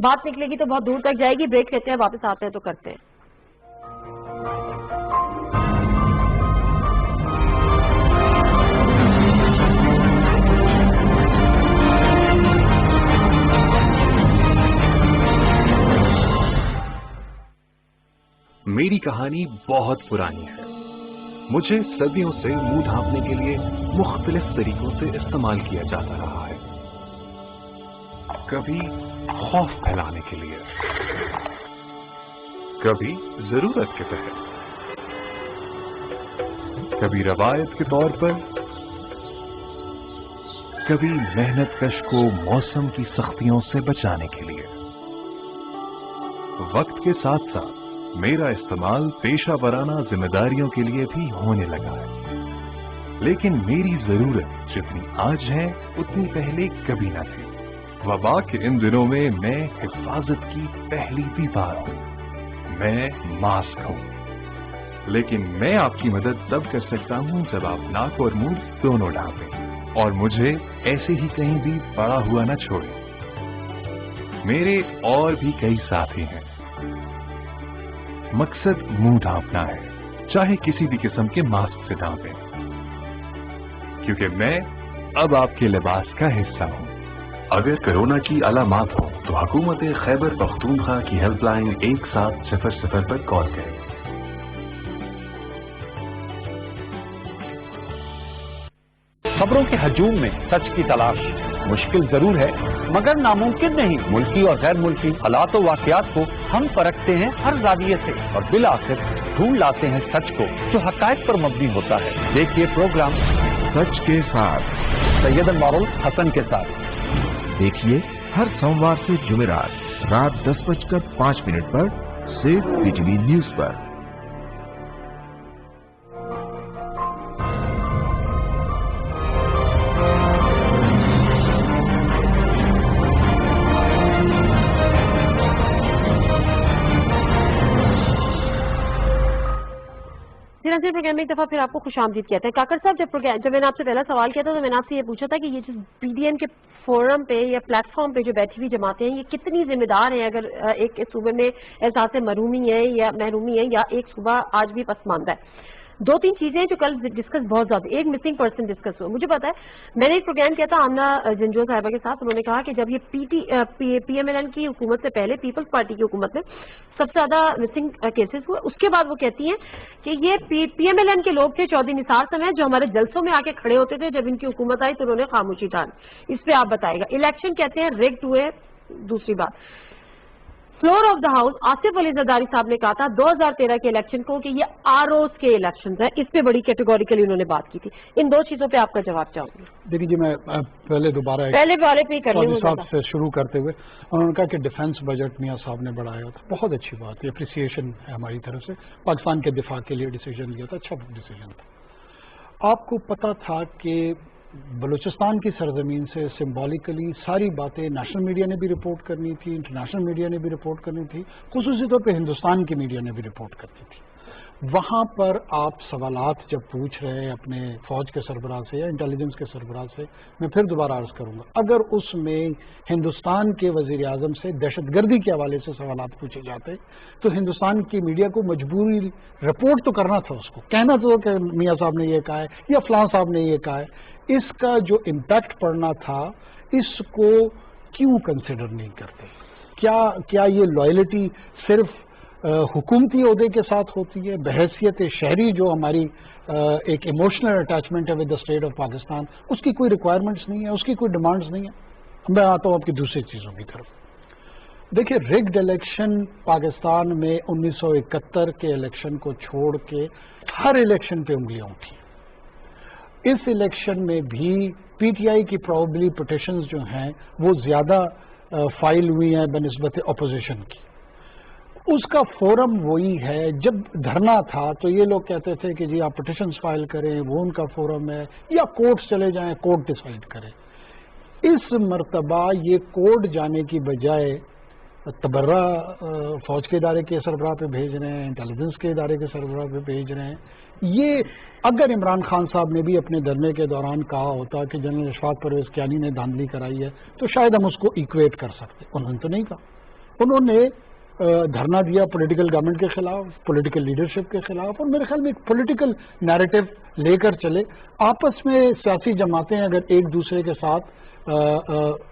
बात निकलेगी तो बहुत दूर तक जाएगी। ब्रेक लेते हैं, वापस आते हैं तो करते हैं। मेरी कहानी बहुत पुरानी है। मुझे सदियों से मुंह ढांपने के लिए मुख्तलिफ तरीकों से इस्तेमाल किया जाता रहा है। कभी खौफ फैलाने के लिए, कभी जरूरत के तहत, कभी रवायत के तौर पर, कभी मेहनत कश को मौसम की सख्तियों से बचाने के लिए। वक्त के साथ साथ मेरा इस्तेमाल पेशा वराना जिम्मेदारियों के लिए भी होने लगा है, लेकिन मेरी जरूरत जितनी आज है उतनी पहले कभी न थी। वबा के इन दिनों में मैं हिफाजत की पहली दीवार हूं, मैं मास्क हूं, लेकिन मैं आपकी मदद तब कर सकता हूं जब आप नाक और मुंह दोनों ढांपें और मुझे ऐसे ही कहीं भी पड़ा हुआ न छोड़ें। मेरे और भी कई साथी हैं। मकसद मुंह ढांपना है, चाहे किसी भी किस्म के मास्क से ढांपें, क्योंकि मैं अब आपके लिबास का हिस्सा हूं। अगर कोरोना की अलामात हो तो हुकूमत खैबर पख्तूनख्वा की हेल्पलाइन 1700 पर कॉल करें। खबरों के हजूम में सच की तलाश मुश्किल जरूर है, मगर नामुमकिन नहीं। मुल्की और गैर मुल्की हालात और वाकयात को हम परखते हैं हर जाविये से और बिल आखिर ढूंढ लाते हैं सच को जो हकायक पर मबनी होता है। देखिए प्रोग्राम सच के साथ सैयद अनवारुल हसन के साथ। देखिए हर सोमवार से जुमेरात रात 10:05 पर सिर्फ बीटीवी न्यूज पर। सिराजी प्रोग्राम में एक दफा फिर आपको खुशामदीद कहते हैं। काकर साहब, जब मैंने आपसे पहला सवाल किया था तो मैंने आपसे ये पूछा था कि ये जिस पीडीएम के फोरम पे या प्लेटफॉर्म पे जो बैठी हुई जमातें हैं, ये कितनी जिम्मेदार हैं अगर एक सूबे में एहसास महरूमी है या महरूमी है या एक सूबा आज भी पसमानदा है। दो तीन चीजें जो कल डिस्कस बहुत ज्यादा, एक मिसिंग पर्सन डिस्कस हुआ। मुझे पता है, मैंने एक प्रोग्राम किया था आमना जंजो साहिबा के साथ। उन्होंने कहा कि जब ये पीएमएलएन की हुकूमत से पहले पीपल्स पार्टी की हुकूमत में सबसे ज्यादा मिसिंग केसेस हुए। उसके बाद वो कहती हैं कि ये पीएमएलएन के लोग थे, चौधरी निसार समेत, जो हमारे जलसों में आके खड़े होते थे। जब इनकी हुकूमत आई तो उन्होंने खामोशी ढाली। इस पे आप बताएगा। इलेक्शन कहते हैं रिग्ड हुए। दूसरी बात, floor of the house Asif Ali Zardari साहब ने कहा था 2013 के इलेक्शन को कि ये आरओस के इलेक्शन है। इस पे बड़ी कैटेगोरिकली उन्होंने बात की थी। इन दो चीजों पे आपका जवाब चाहूंगी। देखिए जी, मैं पहले वाले पे चौधरी साहब से शुरू करते हुए उन्होंने कहा कि डिफेंस बजट मियां साहब ने बढ़ाया था। बहुत अच्छी बात है, अप्रिसिएशन है हमारी तरफ से। पाकिस्तान के दिफा के लिए डिसीजन लिया था, अच्छा डिसीजन था। आपको पता था कि बलूचिस्तान की सरजमीन से सिंबॉलिकली सारी बातें नेशनल मीडिया ने भी रिपोर्ट करनी थी, इंटरनेशनल मीडिया ने भी रिपोर्ट करनी थी, खुसूसी तौर पे हिंदुस्तान की मीडिया ने भी रिपोर्ट करनी थी। वहाँ पर आप सवालात जब पूछ रहे हैं अपने फौज के सरबराह से या इंटेलिजेंस के सरबराह से, मैं फिर दोबारा अर्ज करूँगा, अगर उसमें हिंदुस्तान के वज़ीर आज़म से दहशतगर्दी के हवाले से सवालात पूछे जाते तो हिंदुस्तान की मीडिया को मजबूरी रिपोर्ट तो करना था, उसको कहना तो कि मियाँ साहब ने ये कहा है या फलां साहब ने ये कहा है। इसका जो इम्पैक्ट पड़ना था, इसको क्यों कंसिडर नहीं करते? क्या ये लॉयल्टी सिर्फ हुकूमती ओहदे के साथ होती है? बहैसियत शहरी जो हमारी एक इमोशनल अटैचमेंट है with the state of Pakistan, उसकी कोई रिक्वायरमेंट्स नहीं है, उसकी कोई डिमांड्स नहीं है। मैं आता हूँ आपकी दूसरी चीज़ों की तरफ। देखिए, रिग्ड इलेक्शन पाकिस्तान में 1971 के इलेक्शन को छोड़ के हर इलेक्शन पे उंगलियां उठी। इस इलेक्शन में भी पीटीआई की प्रोबेबली पिटिशंस जो हैं वो ज़्यादा फाइल हुई हैं बनिस्बत अपोजिशन की। उसका फोरम वही है। जब धरना था तो ये लोग कहते थे कि जी आप पिटिशंस फाइल करें, वो उनका फोरम है, या कोर्ट चले जाएं, कोर्ट डिसाइड करे। इस मर्तबा ये कोर्ट जाने की बजाय तबर्रा फौज के इदारे के सरबराह पे भेज रहे हैं, इंटेलिजेंस के इदारे के सरबराह पे भेज रहे हैं। ये अगर इमरान खान साहब ने भी अपने धरने के दौरान कहा होता कि जनरल अशफाक परवेज कियानी ने धांधली कराई है तो शायद हम उसको इक्वेट कर सकते। उन्होंने तो नहीं कहा। उन्होंने دھرنا دیا پولیٹیکل گورنمنٹ کے خلاف، پولیٹیکل لیڈرشپ کے خلاف، اور میرے خیال میں ایک پولیٹیکل نیریٹو لے کر چلے. آپس میں سیاسی جماعتیں اگر ایک دوسرے کے ساتھ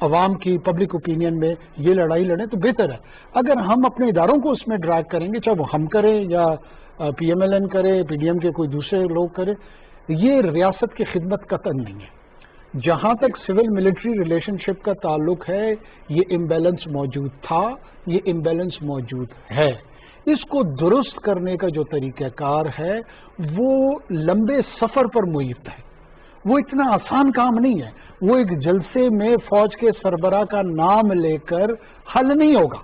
عوام کی پبلک اوپینین میں یہ لڑائی لڑیں تو بہتر ہے. اگر ہم اپنے اداروں کو اس میں ڈریگ کریں گے، چاہے وہ ہم کریں یا پی ایم ایل این کرے، پی ڈی ایم کے کوئی دوسرے لوگ کرے، یہ ریاست کی خدمت قطعاً نہیں ہے. جہاں تک سول ملٹری ریلیشن شپ کا تعلق ہے، یہ امبیلنس موجود تھا، یہ امبیلنس موجود ہے. اس کو درست کرنے کا جو طریقہ کار ہے وہ لمبے سفر پر محیط ہے. وہ اتنا آسان کام نہیں ہے. وہ ایک جلسے میں فوج کے سربراہ کا نام لے کر حل نہیں ہوگا.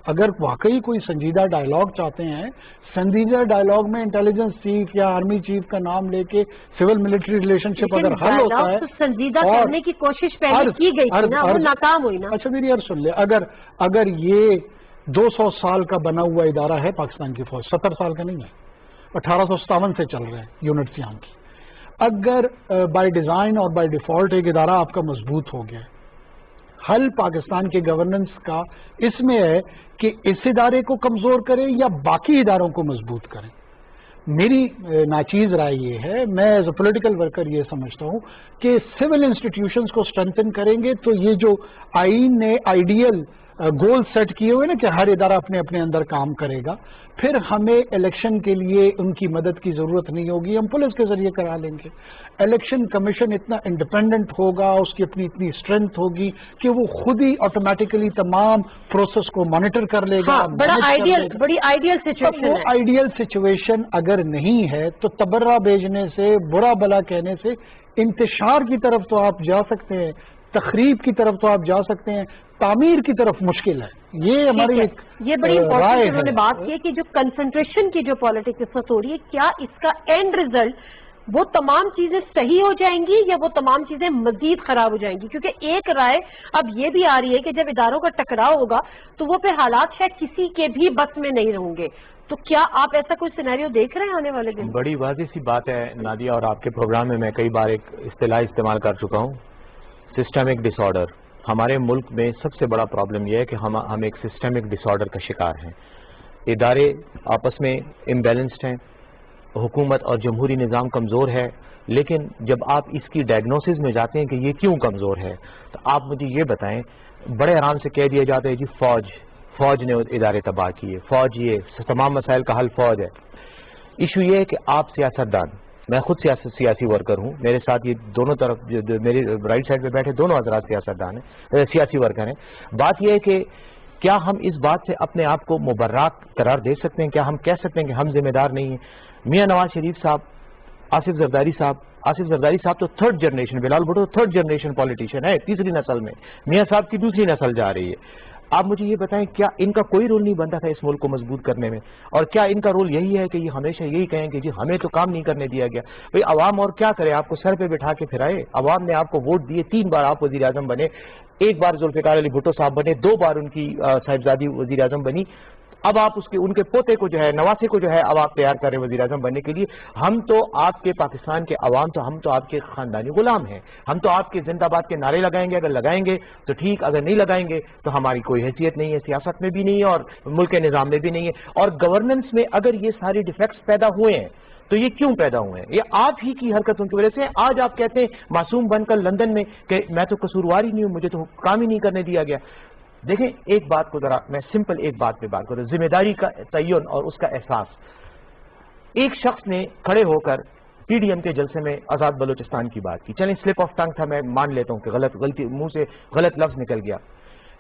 اگر واقعی کوئی سنجیدہ ڈائلاگ چاہتے ہیں، سنجیدہ ڈائلاگ میں انٹیلیجنس چیف یا آرمی چیف کا نام لے کے سول ملٹری ریلیشن شپ اگر حل ہوتا ہے، سنجیدہ کرنے کی کوشش پہلے کی گئی تھی نا، وہ ناکام ہوئی نا. اچھا میری عرض سن لے، اگر یہ 200 سال کا بنا ہوا ادارہ ہے پاکستان کی فوج، 70 سال کا نہیں ہے، 1857 سے چل رہا ہے یونٹس یہاں کی. اگر بائی ڈیزائن اور بائی ڈیفالٹ ایک ادارہ آپ کا مضبوط ہو گیا، حل پاکستان کے گورننس کا اس میں ہے کہ اس ادارے کو کمزور کریں یا باقی اداروں کو مضبوط کریں. میری ناچیز رائے یہ ہے، میں ایز اے پولیٹیکل ورکر یہ سمجھتا ہوں کہ سول انسٹیٹیوشنز کو اسٹرینتھن کریں گے تو یہ جو آئین نے آئیڈیل گول سیٹ کیے ہوئے نا کہ ہر ادارہ اپنے اپنے اندر کام کرے گا، پھر ہمیں الیکشن کے لیے ان کی مدد کی ضرورت نہیں ہوگی، ہم پولیس کے ذریعے کرا لیں گے. الیکشن کمیشن اتنا انڈیپینڈنٹ ہوگا، اس کی اپنی اتنی اسٹرینتھ ہوگی کہ وہ خود ہی آٹومیٹیکلی تمام پروسیس کو مانیٹر کر لے گا. بڑی آئیڈیل سچویشن ہے. وہ آئیڈیل سچویشن اگر نہیں ہے تو تبرہ بھیجنے سے، برا بلا کہنے سے انتشار کی طرف تو آپ جا سکتے ہیں، تخریب کی طرف تو آپ جا سکتے ہیں، تعمیر کی طرف مشکل ہے. یہ ہماری یہ بڑی امپورٹنٹ انہوں نے بات کی کہ جو کنسنٹریشن کی جو پالیٹکس اس وقت ہو رہی ہے، کیا اس کا اینڈ ریزلٹ وہ تمام چیزیں صحیح ہو جائیں گی یا وہ تمام چیزیں مزید خراب ہو جائیں گی؟ کیونکہ ایک رائے اب یہ بھی آ رہی ہے کہ جب اداروں کا ٹکراؤ ہوگا تو وہ پھر حالات شاید کسی کے بھی بس میں نہیں رہوں گے. تو کیا آپ ایسا کوئی سینیریو دیکھ رہے ہیں آنے والے دن؟ بڑی واضح سی بات ہے نادیہ، اور آپ کے پروگرام میں کئی بار ایک اصطلاح استعمال کر چکا ہوں، سسٹمک ڈس آرڈر. ہمارے ملک میں سب سے بڑا پرابلم یہ ہے کہ ہم ایک سسٹمک ڈس آرڈر کا شکار ہیں. ادارے آپس میں امبیلنسڈ ہیں، حکومت اور جمہوری نظام کمزور ہے، لیکن جب آپ اس کی ڈائگنوسس میں جاتے ہیں کہ یہ کیوں کمزور ہے تو آپ مجھے یہ بتائیں. بڑے آرام سے کہہ دیا جاتا ہے جی فوج نے ادارے تباہ کیے، فوج یہ تمام مسائل کا حل فوج ہے. ایشو یہ ہے کہ آپ سیاستدان، میں خود سیاسی ورکر ہوں، میرے ساتھ یہ دونوں طرف میری رائٹ سائڈ پہ بیٹھے دونوں حضرات سیاستدان ہیں، سیاسی ورکر ہیں. بات یہ ہے کہ کیا ہم اس بات سے اپنے آپ کو مبرات قرار دے سکتے ہیں؟ کیا ہم کہہ سکتے ہیں کہ ہم ذمہ دار نہیں ہیں؟ میاں نواز شریف صاحب، آصف زرداری صاحب تو تھرڈ جنریشن، بلال بھٹو تھرڈ جنریشن پولیٹیشین ہے، تیسری نسل میں. میاں صاحب کی دوسری نسل جا رہی ہے. آپ مجھے یہ بتائیں کیا ان کا کوئی رول نہیں بنتا تھا اس ملک کو مضبوط کرنے میں؟ اور کیا ان کا رول یہی ہے کہ یہ ہمیشہ یہی کہیں کہ جی ہمیں تو کام نہیں کرنے دیا گیا؟ بھئی عوام اور کیا کرے؟ آپ کو سر پہ بٹھا کے پھرائے. عوام نے آپ کو ووٹ دیے، 3 بار آپ وزیر اعظم بنے، 1 بار ذوالفقار علی بھٹو صاحب بنے، 2 بار ان کی صاحبزادی وزیر اعظم بنی. اب آپ ان کے پوتے کو جو ہے، نواسے کو جو ہے اب آپ تیار کر رہے ہیں وزیر اعظم بننے کے لیے. ہم تو آپ کے پاکستان کے عوام ہم تو آپ کے خاندانی غلام ہیں. ہم تو آپ کے زندہ باد کے نعرے لگائیں گے، اگر لگائیں گے تو ٹھیک، اگر نہیں لگائیں گے تو ہماری کوئی حیثیت نہیں ہے، سیاست میں بھی نہیں ہے اور ملک کے نظام میں بھی نہیں ہے. اور گورننس میں اگر یہ ساری ڈیفیکٹس پیدا ہوئے ہیں تو یہ کیوں پیدا ہوئے ہیں؟ یہ آپ ہی کی حرکتوں کی وجہ سے. آج آپ کہتے ہیں معصوم بن کر لندن میں کہ میں تو قصوروار ہی نہیں ہوں، مجھے تو کام ہی نہیں کرنے دیا گیا. دیکھیں ایک بات کو ذرا میں سمپل ایک بات پہ بات کروں، ذمہ داری کا تعین اور اس کا احساس. ایک شخص نے کھڑے ہو کر پی ڈی ایم کے جلسے میں آزاد بلوچستان کی بات کی. چلیں سلپ آف ٹنگ تھا، میں مان لیتا ہوں کہ غلطی منہ سے غلط لفظ نکل گیا.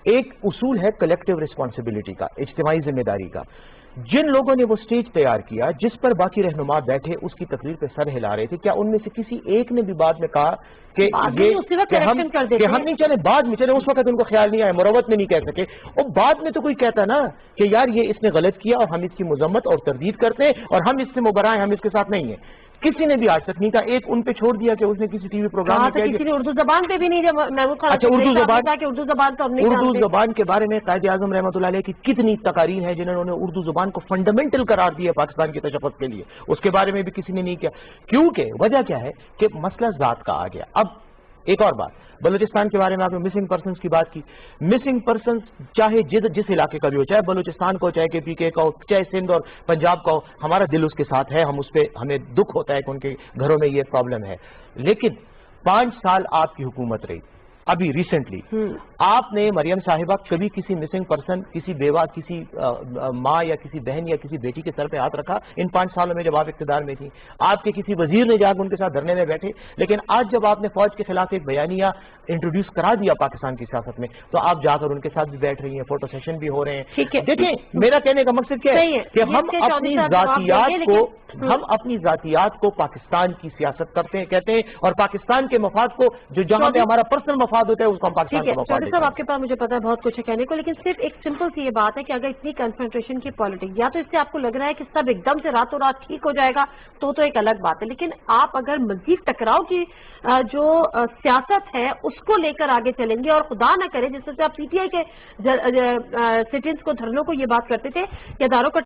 ایک اصول ہے کلیکٹیو رسپانسبلٹی کا، اجتماعی ذمہ داری کا. جن لوگوں نے وہ سٹیج تیار کیا جس پر باقی رہنما بیٹھے اس کی تقریر پہ سر ہلا رہے تھے، کیا ان میں سے کسی ایک نے بھی بعد میں کہا کہ ہم نہیں چلے؟ بعد میں چلے، اس وقت ان کو خیال نہیں آیا، مروت میں نہیں کہہ سکے. اور بعد میں تو کوئی کہتا نا کہ یار یہ اس نے غلط کیا اور ہم اس کی مذمت اور تردید کرتے ہیں اور ہم اس سے مبرا ہیں، ہم اس کے ساتھ نہیں ہیں. کسی نے بھی آج تک نہیں کہا. ایک ان پہ چھوڑ دیا کہ اس نے کسی ٹی وی پروگرام میں کسی نے اردو زبان پہ بھی نہیں. اچھا اردو زبان کے بارے میں قائد اعظم رحمۃ اللہ علیہ کی کتنی تقاریر ہیں جنہوں نے اردو زبان کو فنڈامنٹل قرار دیا پاکستان کی تشفظ کے لیے، اس کے بارے میں بھی کسی نے نہیں کیا. کیونکہ وجہ کیا ہے کہ مسئلہ ذات کا آ گیا. اب एक और बात, बलूचिस्तान के बारे में आपने मिसिंग पर्सनस की बात की। मिसिंग पर्सनस चाहे जिस इलाके का भी हो, चाहे बलूचिस्तान का हो, चाहे KPK का हो, चाहे सिंध और पंजाब का हो, हमारा दिल उसके साथ है, हम उस पे हमें दुख होता है कि उनके घरों में ये प्रॉब्लम है। लेकिन 5 साल आपकी हुकूमत रही, अभी रिसेंटली आपने मरियम साहिबा कभी किसी मिसिंग पर्सन, किसी बेवा, किसी माँ या किसी बहन या किसी बेटी के सर पे हाथ रखा इन 5 सालों में जब आप इख्तिदार में थी? आपके किसी वजीर ने जाकर उनके साथ धरने में बैठे? लेकिन आज जब आपने फौज के खिलाफ एक बयानिया इंट्रोड्यूस करा दिया पाकिस्तान की सियासत में, तो आप जाकर उनके साथ भी बैठ रही हैं, फोटो सेशन भी हो रहे हैं। ठीक है, देखिए मेरा कहने का मकसद क्या है कि हम अपनी जातियात को पाकिस्तान की सियासत करते हैं, कहते हैं, और पाकिस्तान के मफाद को, जो जहां पे हमारा पर्सनल मफाद होता है, उसको हम पाकिस्तान का मफाद साहब, आपके पास मुझे पता है बहुत कुछ है कहने को, लेकिन सिर्फ एक सिंपल सी ये बात है कि अगर इतनी कन्फ्रंटेशन की पॉलिटिक्स, या तो इससे आपको लग रहा है कि सब एकदम से रातों रात ठीक हो जाएगा, तो एक अलग बात है, लेकिन आप अगर मजीद टकराव की जो सियासत है उसको लेकर आगे चलेंगे, और खुदा न करे जिस तरह से आप PTI के सिटीजन्स को, धरनों को ये बात करते थे कि अदारों का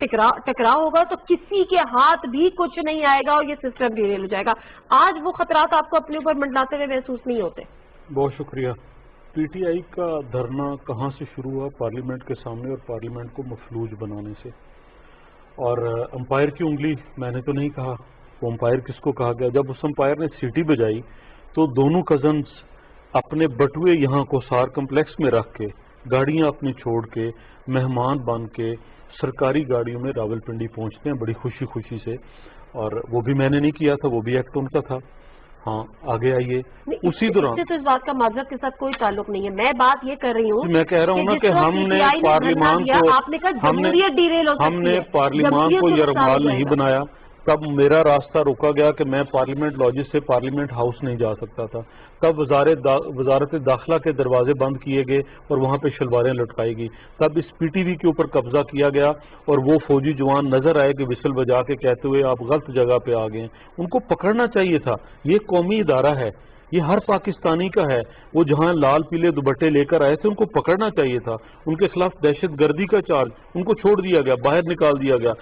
टकराव होगा तो किसी के हाथ भी कुछ नहीं आएगा और ये सिस्टम डिरेल हो जाएगा, आज वो खतरात आपको अपने ऊपर मंडलाते हुए महसूस नहीं होते? बहुत शुक्रिया। PTI का धरना कहाँ से शुरू हुआ? पार्लियामेंट के सामने, और पार्लियामेंट को मफलूज बनाने से। और अंपायर की उंगली मैंने तो नहीं कहा, वो अंपायर किसको कहा गया? जब उस अंपायर ने सीटी बजाई तो दोनों कजन्स अपने बटुए यहाँ कोसार कम्प्लेक्स में रख के, गाड़ियाँ अपनी छोड़ के, मेहमान बन के सरकारी गाड़ियों में रावलपिंडी पहुँचते हैं बड़ी खुशी खुशी से, और वो भी मैंने नहीं किया था, वो भी एक्ट उनका था। हाँ, आगे आइए। उसी दौरान तो इस बात का माजरत के साथ कोई ताल्लुक नहीं है, मैं बात ये कर रही हूँ, मैं कह रहा हूँ ना कि हमने पार्लियामान को यरगमाल नहीं बनाया। तब मेरा रास्ता रोका गया कि मैं पार्लियामेंट लॉजिस से पार्लियामेंट हाउस नहीं जा सकता था। तब वजारत दाखिला के दरवाजे बंद किए गए और वहाँ पे शलवारें लटकाई गई। तब इस PTV के ऊपर कब्जा किया गया और वो फौजी जवान नजर आए कि विसल बजा के कहते हुए आप गलत जगह पे आ गए। उनको पकड़ना चाहिए था। ये कौमी इदारा है, ये हर पाकिस्तानी का है। वो जहां लाल पीले दुपट्टे लेकर आए थे उनको पकड़ना चाहिए था। उनके खिलाफ दहशतगर्दी का चार्ज, उनको छोड़ दिया गया, बाहर निकाल दिया गया,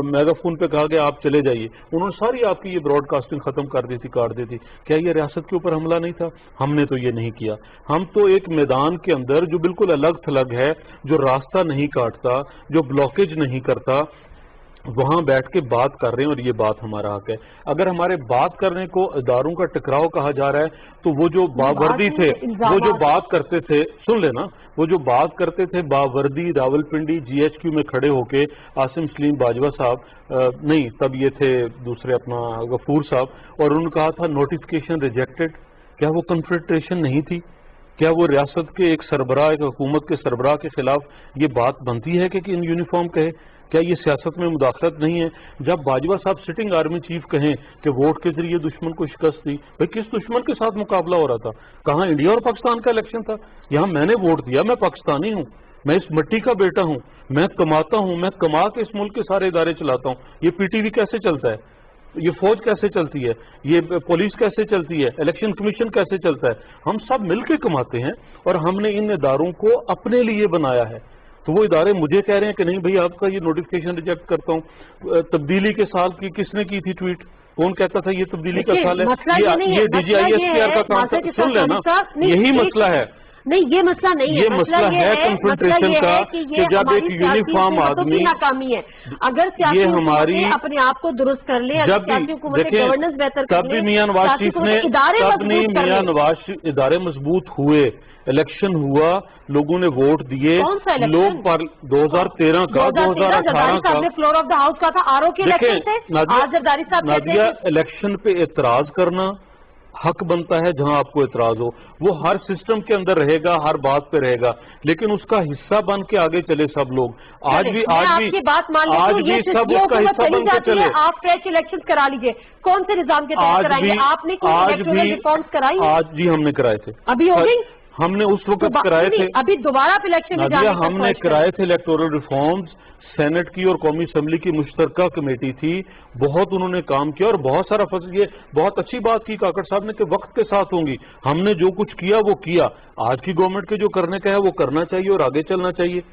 मेगाफोन पे कहा गया आप चले जाइए। उन्होंने सारी आपकी ये ब्रॉडकास्टिंग खत्म कर दी थी, काट दी थी। क्या ये रियासत के ऊपर हमला नहीं था? हमने तो ये नहीं किया। हम तो एक मैदान के अंदर जो बिल्कुल अलग थलग है, जो रास्ता नहीं काटता, जो ब्लॉकेज नहीं करता, वहां बैठ के बात कर रहे हैं और ये बात हमारा हक है। अगर हमारे बात करने को इदारों का टकराव कहा जा रहा है तो वो जो बावर्दी थे, वो जो बात करते थे, सुन लेना, वो जो बात करते थे बावर्दी रावलपिंडी GHQ में खड़े होके, आसिम सलीम बाजवा साहब नहीं, तब ये थे दूसरे अपना गफूर साहब, और उन्होंने कहा था नोटिफिकेशन रिजेक्टेड। क्या वो कन्फ्रंटेशन नहीं थी? क्या वो रियासत के एक सरबराह, एक हुकूमत के सरबराह के खिलाफ ये बात बनती है कि इन यूनिफॉर्म कहे? क्या ये सियासत में मुदाखलत नहीं है? जब बाजवा साहब सिटिंग आर्मी चीफ कहें कि वोट के जरिए दुश्मन को शिकस्त दी, भाई किस दुश्मन के साथ मुकाबला हो रहा था? कहाँ इंडिया और पाकिस्तान का इलेक्शन था? यहाँ मैंने वोट दिया, मैं पाकिस्तानी हूँ, मैं इस मिट्टी का बेटा हूँ, मैं कमाता हूँ, मैं कमा के इस मुल्क के सारे इदारे चलाता हूँ। ये PTV कैसे चलता है? ये फौज कैसे चलती है? ये पुलिस कैसे चलती है? इलेक्शन कमीशन कैसे चलता है? हम सब मिलकर कमाते हैं और हमने इन इदारों को अपने लिए बनाया है। तो वो इदारे मुझे कह रहे हैं कि नहीं भाई आपका ये नोटिफिकेशन रिजेक्ट करता हूँ। तब्दीली के साल की किसने की थी ट्वीट? कौन कहता था ये तब्दीली का साल है? ये DGISPR का काम था। सुन लेना, यही मसला है। नहीं, ये मसला नहीं है, ये मसला है कन्फ्रंटेशन का कि जब एक यूनिफॉर्म आदमी, नाकामी है। अगर ये हमारी अपने आप को दुरुस्त कर ले, जब गवर्नेंस बेहतर कर ले, तब भी मियां नवाज शरीफ ने, मियां नवाज इदारे मजबूत हुए, इलेक्शन हुआ, लोगों ने वोट दिए, लोग 2013 का, 2018 का फ्लोर ऑफ द हाउस का था, RO के इलेक्शन थे। नादिया, इलेक्शन पे एतराज करना हक बनता है जहां आपको एतराज हो। वो हर सिस्टम के अंदर रहेगा, हर बात पे रहेगा, लेकिन उसका हिस्सा बन के आगे चले सब लोग। आज भी सब उसका हिस्सा बन के चले। आप फ्रेश इलेक्शन करा लीजिए, कौन से निजाम के तहत कराएंगे? आपने कोई रिफॉर्म्स कराई? आज भी हमने कराए थे। अभी हो गई? हमने उस वक्त कराए थे। अभी दोबारा इलेक्शन में जाने हमने कराए थे इलेक्टोरल रिफॉर्म्स। सेनेट की और कौमी असम्बली की मुश्तरका कमेटी थी, बहुत उन्होंने काम किया और बहुत सारा ये बहुत अच्छी बात की काकड़ साहब ने कि वक्त के साथ होंगी। हमने जो कुछ किया वो किया। आज की गवर्नमेंट के जो करने का है वो करना चाहिए और आगे चलना चाहिए।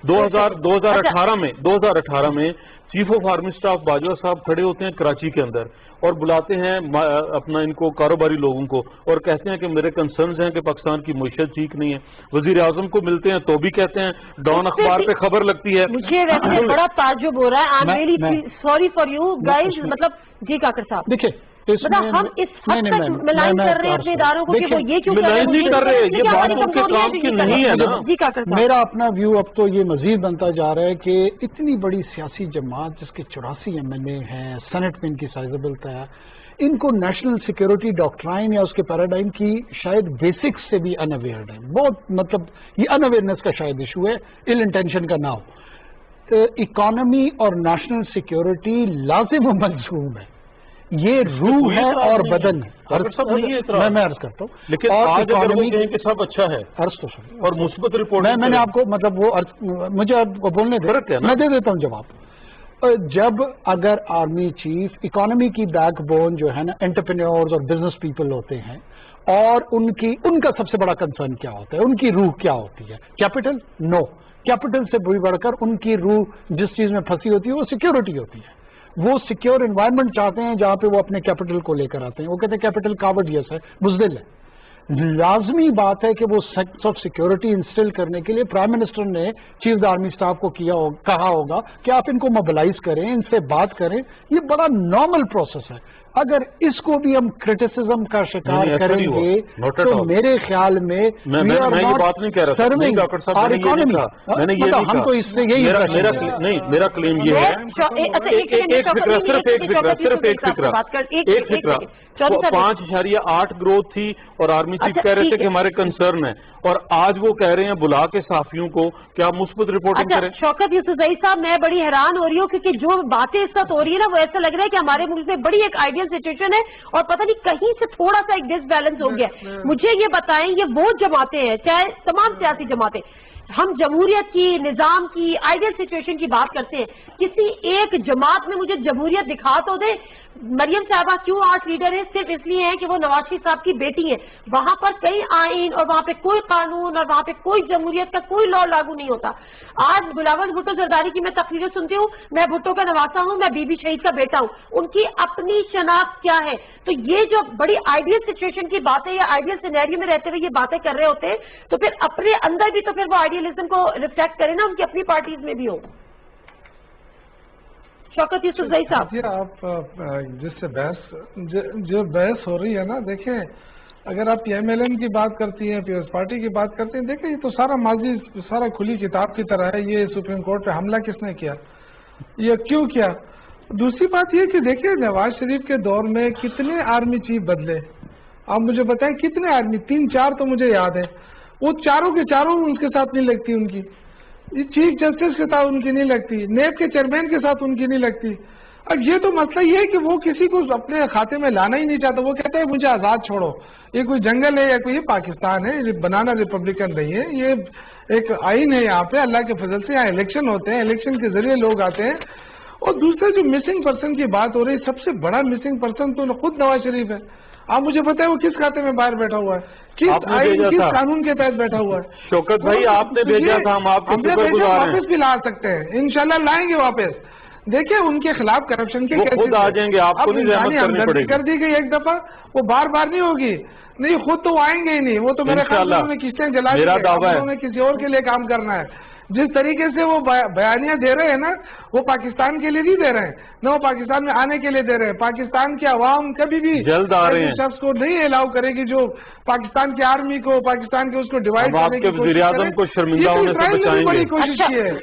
2018 में chief of army staff Bajwa साहब खड़े होते हैं कराची के अंदर और बुलाते हैं अपना इनको कारोबारी लोगों को और कहते हैं कि मेरे कंसर्न्स हैं कि पाकिस्तान की मुईशत ठीक नहीं है। वजीर आजम को मिलते हैं तो भी कहते हैं डॉन अखबार पे खबर लगती है। मुझे वैसे बड़ा ताज्जुब हो रहा है। I am really sorry for you guys. मतलब जी काकर साहब देखिए, मतलब हम इस हद तक मिलाइन कर रहे हैं अपने इदारों को कि वो ये क्यों मिलाइन नहीं कर रहे, ये बात उनके काम की नहीं है ना। जी काकर साहब, मेरा अपना व्यू अब तो ये मजीद बनता जा रहा है कि इतनी बड़ी सियासी जमात जिसके 84 MLA हैं, सेनेट में इनकी साइजेबल है, इनको नेशनल सिक्योरिटी डॉक्ट्राइन या उसके पैराडाइम की शायद बेसिक्स से भी अनअवेयर्ड है। बहुत मतलब ये अनअवेयरनेस का शायद इशू है, इल इंटेंशन का ना हो। इकोनॉमी और नेशनल सिक्योरिटी लाजिम व मलजूम है, ये रूह है और बदन है। मैं अर्ज करता हूँ, लेकिन आज अगर वो कहें कि सब अच्छा है अर्ज तो सुनिए और मुस्बत रिपोर्ट मैंने आपको मतलब वो मुझे बोलने दे, मैं दे देता हूँ जवाब। जब अगर आर्मी चीफ इकोनॉमी की बैकबोन जो है ना एंटरप्रेन्योर्स और बिजनेस पीपल होते हैं और उनका सबसे बड़ा कंसर्न क्या होता है, उनकी रूह क्या होती है? कैपिटल? नो, कैपिटल से भी बढ़कर उनकी रूह जिस चीज में फंसी होती है वो सिक्योरिटी होती है। वो सिक्योर एनवायरनमेंट चाहते हैं जहां पे वो अपने कैपिटल को लेकर आते हैं। वो कहते हैं कैपिटल कावर्डियस है, बुज़दिल है। लाजमी बात है कि वो सेंस ऑफ सिक्योरिटी इंस्टिल करने के लिए प्राइम मिनिस्टर ने चीफ द आर्मी स्टाफ को कहा होगा कि आप इनको मोबिलाइज करें, इनसे बात करें। ये बड़ा नॉर्मल प्रोसेस है। अगर इसको भी हम क्रिटिसिज्म का शिकार करेंगे तो मेरे ख्याल में मैं ये बात नहीं कह रहा सर्विंग और इकोनॉमी, हम तो इससे यही मेरा क्लेम ये है। सिर्फ एक फिक्रा 5.8 ग्रोथ थी और आर्मी चीफ कह रहे थे कि हमारे कंसर्न है, और आज वो कह रहे हैं बुला के साफियों को कि आप मुस्बत रिपोर्टिंग करें। शौकत यूसुफजई साहब, मैं बड़ी हैरान हो रही हूँ क्योंकि जो बातें इस वक्त हो रही है ना वो ऐसा लग रहा है कि हमारे मुल्क में बड़ी एक आइडियल सिचुएशन है और पता नहीं कहीं से थोड़ा सा एक डिसबैलेंस हो गया। मुझे ये बताएं, ये वो जमातें हैं, चाहे तमाम सियासी जमातें, हम जमहूरियत की, निजाम की, आइडियल सिचुएशन की बात करते हैं, किसी एक जमात में मुझे जमहूरियत दिखा तो दे। मरियम साहबा क्यों आर्ट लीडर है? सिर्फ इसलिए है कि वो नवाज शरीफ साहब की बेटी है। वहां पर कई आइन और वहां पे कोई कानून और वहां पे कोई जमहूरियत का कोई लॉ लागू नहीं होता। आज बिलावल भुट्टो जरदारी की मैं तकरीरें सुनती हूँ, मैं भुट्टो का नवासा हूँ, मैं बीबी शहीद का बेटा हूँ, उनकी अपनी शनाख्त क्या है? तो ये जो बड़ी आइडियल सिचुएशन की बातें या आइडियल सिनेरियो में रहते हुए ये बातें कर रहे होते हैं, तो फिर अपने अंदर भी तो फिर वो आइडियलिज्म को रिफ्लेक्ट करें ना, उनकी अपनी पार्टीज में भी हो। शौकत यूसुफजई साहब, आप जिससे जो बहस हो रही है ना, देखें अगर आप MLN की बात करती हैं, पीपल्स पार्टी की बात करती हैं, देखें ये तो सारा माजी सारा खुली किताब की तरह है। ये सुप्रीम कोर्ट पे हमला किसने किया, ये क्यों किया? दूसरी बात ये कि देखिए नवाज शरीफ के दौर में कितने आर्मी चीफ बदले, आप मुझे बताएं कितने आर्मी? 3-4 तो मुझे याद है। वो चारों के चारों उनके साथ नहीं लगती, उनकी चीफ जस्टिस के साथ उनकी नहीं लगती, नेब के चेयरमैन के साथ उनकी नहीं लगती। अब ये तो मसला ये है कि वो किसी को अपने खाते में लाना ही नहीं चाहता। वो कहता है मुझे आजाद छोड़ो, ये कोई जंगल है या कोई ये पाकिस्तान है, ये बनाना रिपब्लिकन नहीं है, ये एक आइन है। यहाँ पे अल्लाह के फजल से यहाँ इलेक्शन होते हैं, इलेक्शन के जरिए लोग आते हैं। और दूसरे जो मिसिंग पर्सन की बात हो रही है, सबसे बड़ा मिसिंग पर्सन तो खुद नवाज शरीफ है। आप मुझे पता है वो किस खाते में बाहर बैठा हुआ है, किस कानून के तहत बैठा हुआ है? शौकत भाई आपने भेजा था, हम आपके शुक्रगुजार हैं। वापस भी ला सकते हैं, इंशाल्लाह लाएंगे वापस। देखिए उनके खिलाफ करप्शन के केसेस खुद आ जाएंगे, आपको नहीं जहमत करनी पड़ेगी। कर दी गई एक दफा, वो बार बार नहीं होगी। नहीं खुद तो आएंगे ही नहीं, वो तो मेरे ख्याल से उन्होंने किस्तें जला दी, उन्होंने किसी और के लिए काम करना है। जिस तरीके से वो बयानियां दे रहे हैं ना, वो पाकिस्तान के लिए नहीं दे रहे हैं, न वो पाकिस्तान में आने के लिए दे रहे हैं। पाकिस्तान की आवाम कभी भी जल्द आ रहे हैं शख्स को नहीं अलाउ करेगी जो पाकिस्तान की आर्मी को, पाकिस्तान के उसको डिवाइड करने की कोशिश करे। को शर्मिंदा होने से बचाएंगे। बड़ी कोशिश की है,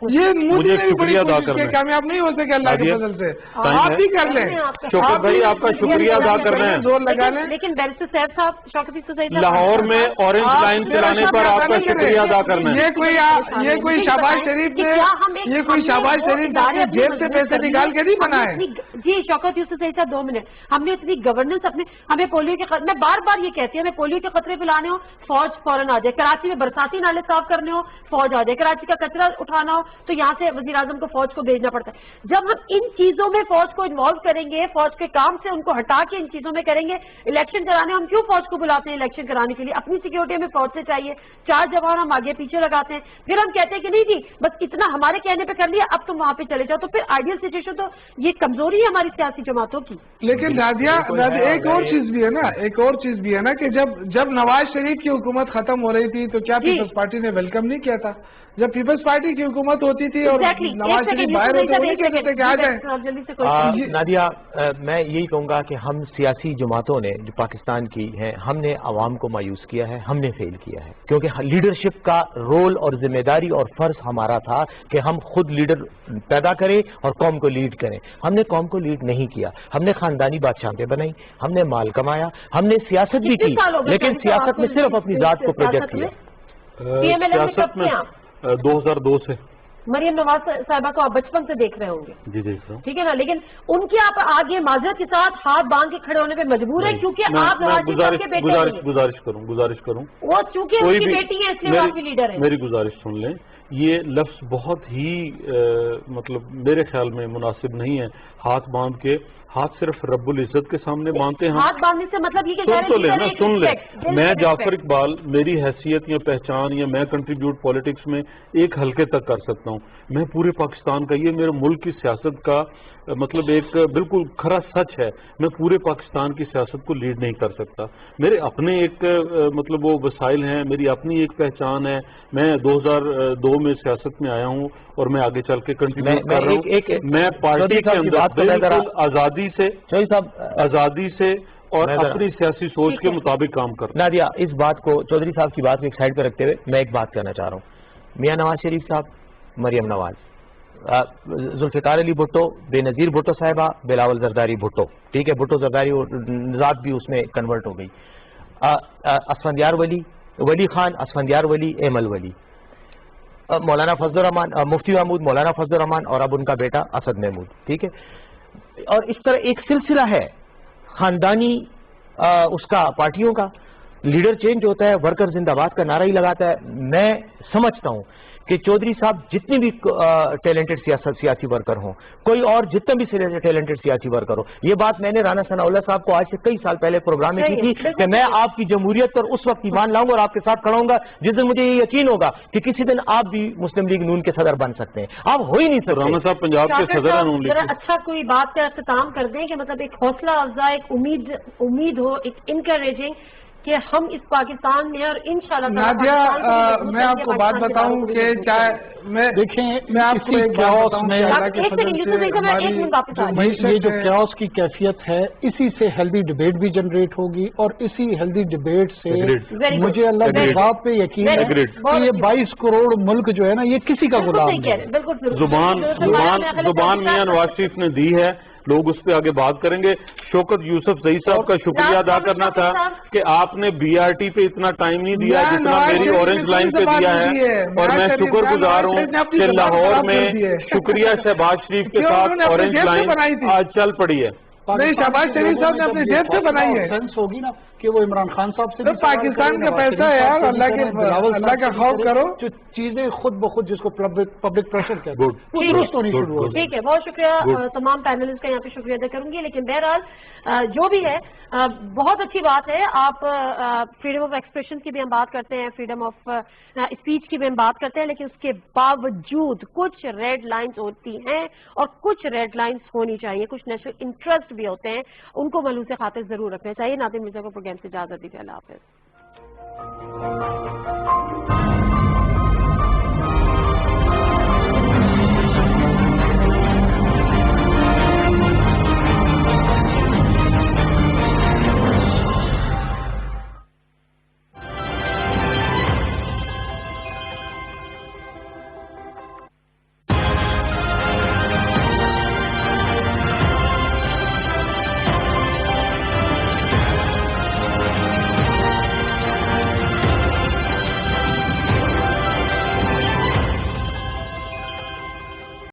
ये मुझे शुक्रिया अदा करना है। कामयाब नहीं हो सके अल्लाह के फजल से, आप भी कर लें। शौकत भाई आपका शुक्रिया अदा करना है, जोर लगा लें। लेकिन बैरिस्टर साहब शौकत लाहौर में ऑरेंज लाइन चलाने पर आपका शुक्रिया अदा करना है। ये कोई शाहबाज शरीफ ने, ये कोई शाहबाज शरीफ ने जेब से पैसे निकाल के नहीं बनाए। जी शौकत यूसुफजई साहब 2 मिनट, हमने इतनी गवर्नेंस अपने, हमें पोलियो के, मैं बार बार ये कहती हूँ, हमें पोलियो के खतरे पिलाने हो फौज फौरन आ जाए, कराची में बरसाती नाले साफ करने हो फौज आ जाए, कराची का कचरा उठाना हो تو یہاں سے وزیر اعظم کو فوج کو بھیجنا پڑتا ہے. جب ہم ان چیزوں میں فوج کو انوالو کریں گے, فوج کے کام سے ان کو ہٹا کے ان چیزوں میں کریں گے, الیکشن کرانے ہم کیوں فوج کو بلاتے ہیں الیکشن کرانے کے لیے؟ اپنی سیکورٹی ہمیں فوج سے چاہیے. 4 جوان ہم آگے پیچھے لگاتے ہیں, پھر ہم کہتے ہیں کہ نہیں جی بس اتنا ہمارے کہنے پہ کر لیا, اب تم وہاں پہ چلے جاؤ. تو پھر آئیڈیل سچویشن تو یہ کمزوری ہے ہماری سیاسی جماعتوں کی. لیکن نادیہ ایک اور چیز بھی ہے نا, ایک اور چیز بھی ہے نا کہ جب نواز شریف کی حکومت ختم ہو رہی تھی تو کیا پیپلز پارٹی نے ویلکم نہیں کیا تھا؟ جب پیپلز پارٹی کی حکومت ہوتی تھی اور نواز شریف باہر ہوتے وہ نہیں کہتے تھے کہ آ جائیں. نادیہ, میں یہی کہوں گا کہ ہم سیاسی جماعتوں نے جو پاکستان کی ہیں, ہم نے عوام کو مایوس کیا ہے, ہم نے فیل کیا ہے, کیونکہ لیڈرشپ کا رول اور ذمہ داری اور فرض ہمارا تھا کہ ہم خود لیڈر پیدا کریں اور قوم کو لیڈ کریں. ہم نے قوم کو لیڈ نہیں کیا, ہم نے خاندانی بادشاہتیں بنائی, ہم نے مال کمایا, ہم نے سیاست بھی کی, لیکن سیاست میں صرف اپنی ذات کو پروجیکٹ کیا. سیاست میں 2002 سے مریم نواز صاحبہ کو آپ بچپن سے دیکھ رہے ہوں گے. جی دیکھ رہا ہوں. ٹھیک ہے نا, لیکن ان کے آپ آگے معذرت کے ساتھ ہاتھ باندھ کے کھڑے ہونے پہ مجبور ہیں کیونکہ آپ گزارش کروں وہ چونکہ ان کی بیٹی ہے اس لیے آپ کی لیڈر ہے. میری گزارش سن لیں, یہ لفظ بہت ہی مطلب میرے خیال میں مناسب نہیں ہے. ہاتھ باندھ کے, ہاتھ صرف رب العزت کے سامنے باندھتے ہیں. ہاتھ باندھنے سے مطلب یہ کہ سن لیں, میں جعفر اقبال, میری حیثیت یا پہچان یا میں کنٹریبیوٹ پالیٹکس میں ایک حلقے تک کر سکتا ہوں. میں پورے پاکستان کا, یہ میرے ملک کی سیاست کا مطلب ایک بالکل کھرا سچ ہے, میں پورے پاکستان کی سیاست کو لیڈ نہیں کر سکتا. میرے اپنے ایک مطلب وہ وسائل ہیں, میری اپنی ایک پہچان ہے. میں 2002 میں سیاست میں آیا ہوں اور میں آگے چل کے کنٹریبیوٹ کر رہا ہوں. میں پارٹی کے اندر بالکل آزادی سے اور اپنی سیاسی سوچ کے مطابق کام کرتا. نادیہ, اس بات کو, چودھری صاحب کی بات کو ایک سائڈ پہ رکھتے ہوئے میں ایک بات کہنا چاہ رہا ہوں. میاں نواز شریف صاحب, مریم نواز, ذوالفقار علی بھٹو, بے نظیر بھٹو صاحبہ, بلاول زرداری بھٹو, ٹھیک ہے, بھٹو زرداری ذات بھی اس میں کنورٹ ہو گئی, اسفندیار ولی, ولی خان, اسفندیار ولی, ایمل ولی, مولانا فضل الرحمان, مفتی محمود, مولانا فضل الرحمان, اور اب ان کا بیٹا اسد محمود. ٹھیک ہے, اور اس طرح ایک سلسلہ ہے خاندانی اس کا پارٹیوں کا. لیڈر چینج ہوتا ہے, ورکر زندہ باد کا نعرہ ہی لگاتا ہے. میں سمجھتا ہوں کہ چودھری صاحب جتنی بھی ٹیلنٹڈ سیاسی ورکر ہوں, کوئی اور جتنا بھی ٹیلنٹڈ سیاسی ورکر ہو, یہ بات میں نے رانا ثناء اللہ صاحب کو آج سے کئی سال پہلے پروگرام میں کی تھی کہ میں آپ کی جمہوریت پر اس وقت ایمان لاؤں گا اور آپ کے ساتھ کھڑا ہوں گا جس دن مجھے یہ یقین ہوگا کہ کسی دن آپ بھی مسلم لیگ نون کے صدر بن سکتے ہیں. آپ ہو ہی نہیں سکتے. رانا صاحب پنجاب کے صدر ہیں نون لیگ. اچھا کوئی بات کا اختتام کر دیں کہ مطلب ایک حوصلہ افزا, ایک امید ہو, ایک انکریجنگ کہ ہم اس پاکستان میں, اور انشاءاللہ نادیہ میں آپ کو بات بتاؤں کہ چاہے میں آپ کو ایک بات بتاؤں کہ اللہ کے فضل سے یہ جو کیوس کی کیفیت ہے, اسی سے ہیلدی ڈبیٹ بھی جنریٹ ہوگی, اور اسی ہیلدی ڈبیٹ سے مجھے اللہ کے بات پہ یقین ہے کہ یہ 22 کروڑ ملک جو ہے نا, یہ کسی کا غلام نہیں. زبان میاں نواز شریف نے دی ہے, لوگ اس پہ آگے بات کریں گے. شوکت یوسف زئی صاحب کا شکریہ ادا کرنا تھا کہ آپ نے بی آر ٹی پہ اتنا ٹائم نہیں دیا جتنا میری اورنج لائن پہ دیا ہے, اور میں شکر گزار ہوں کہ لاہور میں شکریہ شہباز شریف کے ساتھ اورنج لائن آج چل پڑی ہے. شہباز شریف صاحب نے اپنی جیب سے بنائی ہے. سینس ہوگی نا کہ وہ عمران خان صاحب سے پاکستان کا پیسہ ہے یار, اللہ کا خوف کرو. جو چیزیں خود بخود جس کو پبلک پریشر کہتے ہیں وہ درست ہونی شروع ہو. ٹھیک ہے, بہت شکریہ تمام پینلسٹ کا یہاں پہ شکریہ ادا کروں گی. لیکن بہرحال جو بھی ہے بہت اچھی بات ہے. آپ فریڈم آف ایکسپریشن کی بھی ہم بات کرتے ہیں, فریڈم آف اسپیچ کی بھی ہم بات کرتے ہیں, لیکن اس کے باوجود کچھ ریڈ لائنز ہوتی ہیں اور کچھ ریڈ لائنز ہونی چاہیے, کچھ نیشنل انٹرسٹ بھی ہوتے ہیں, ان کو ملوث خاطر ضرور رکھنا چاہیے. ناظرین مرزا کو پروگرام سے اجازت دیجیے. اللہ حافظ.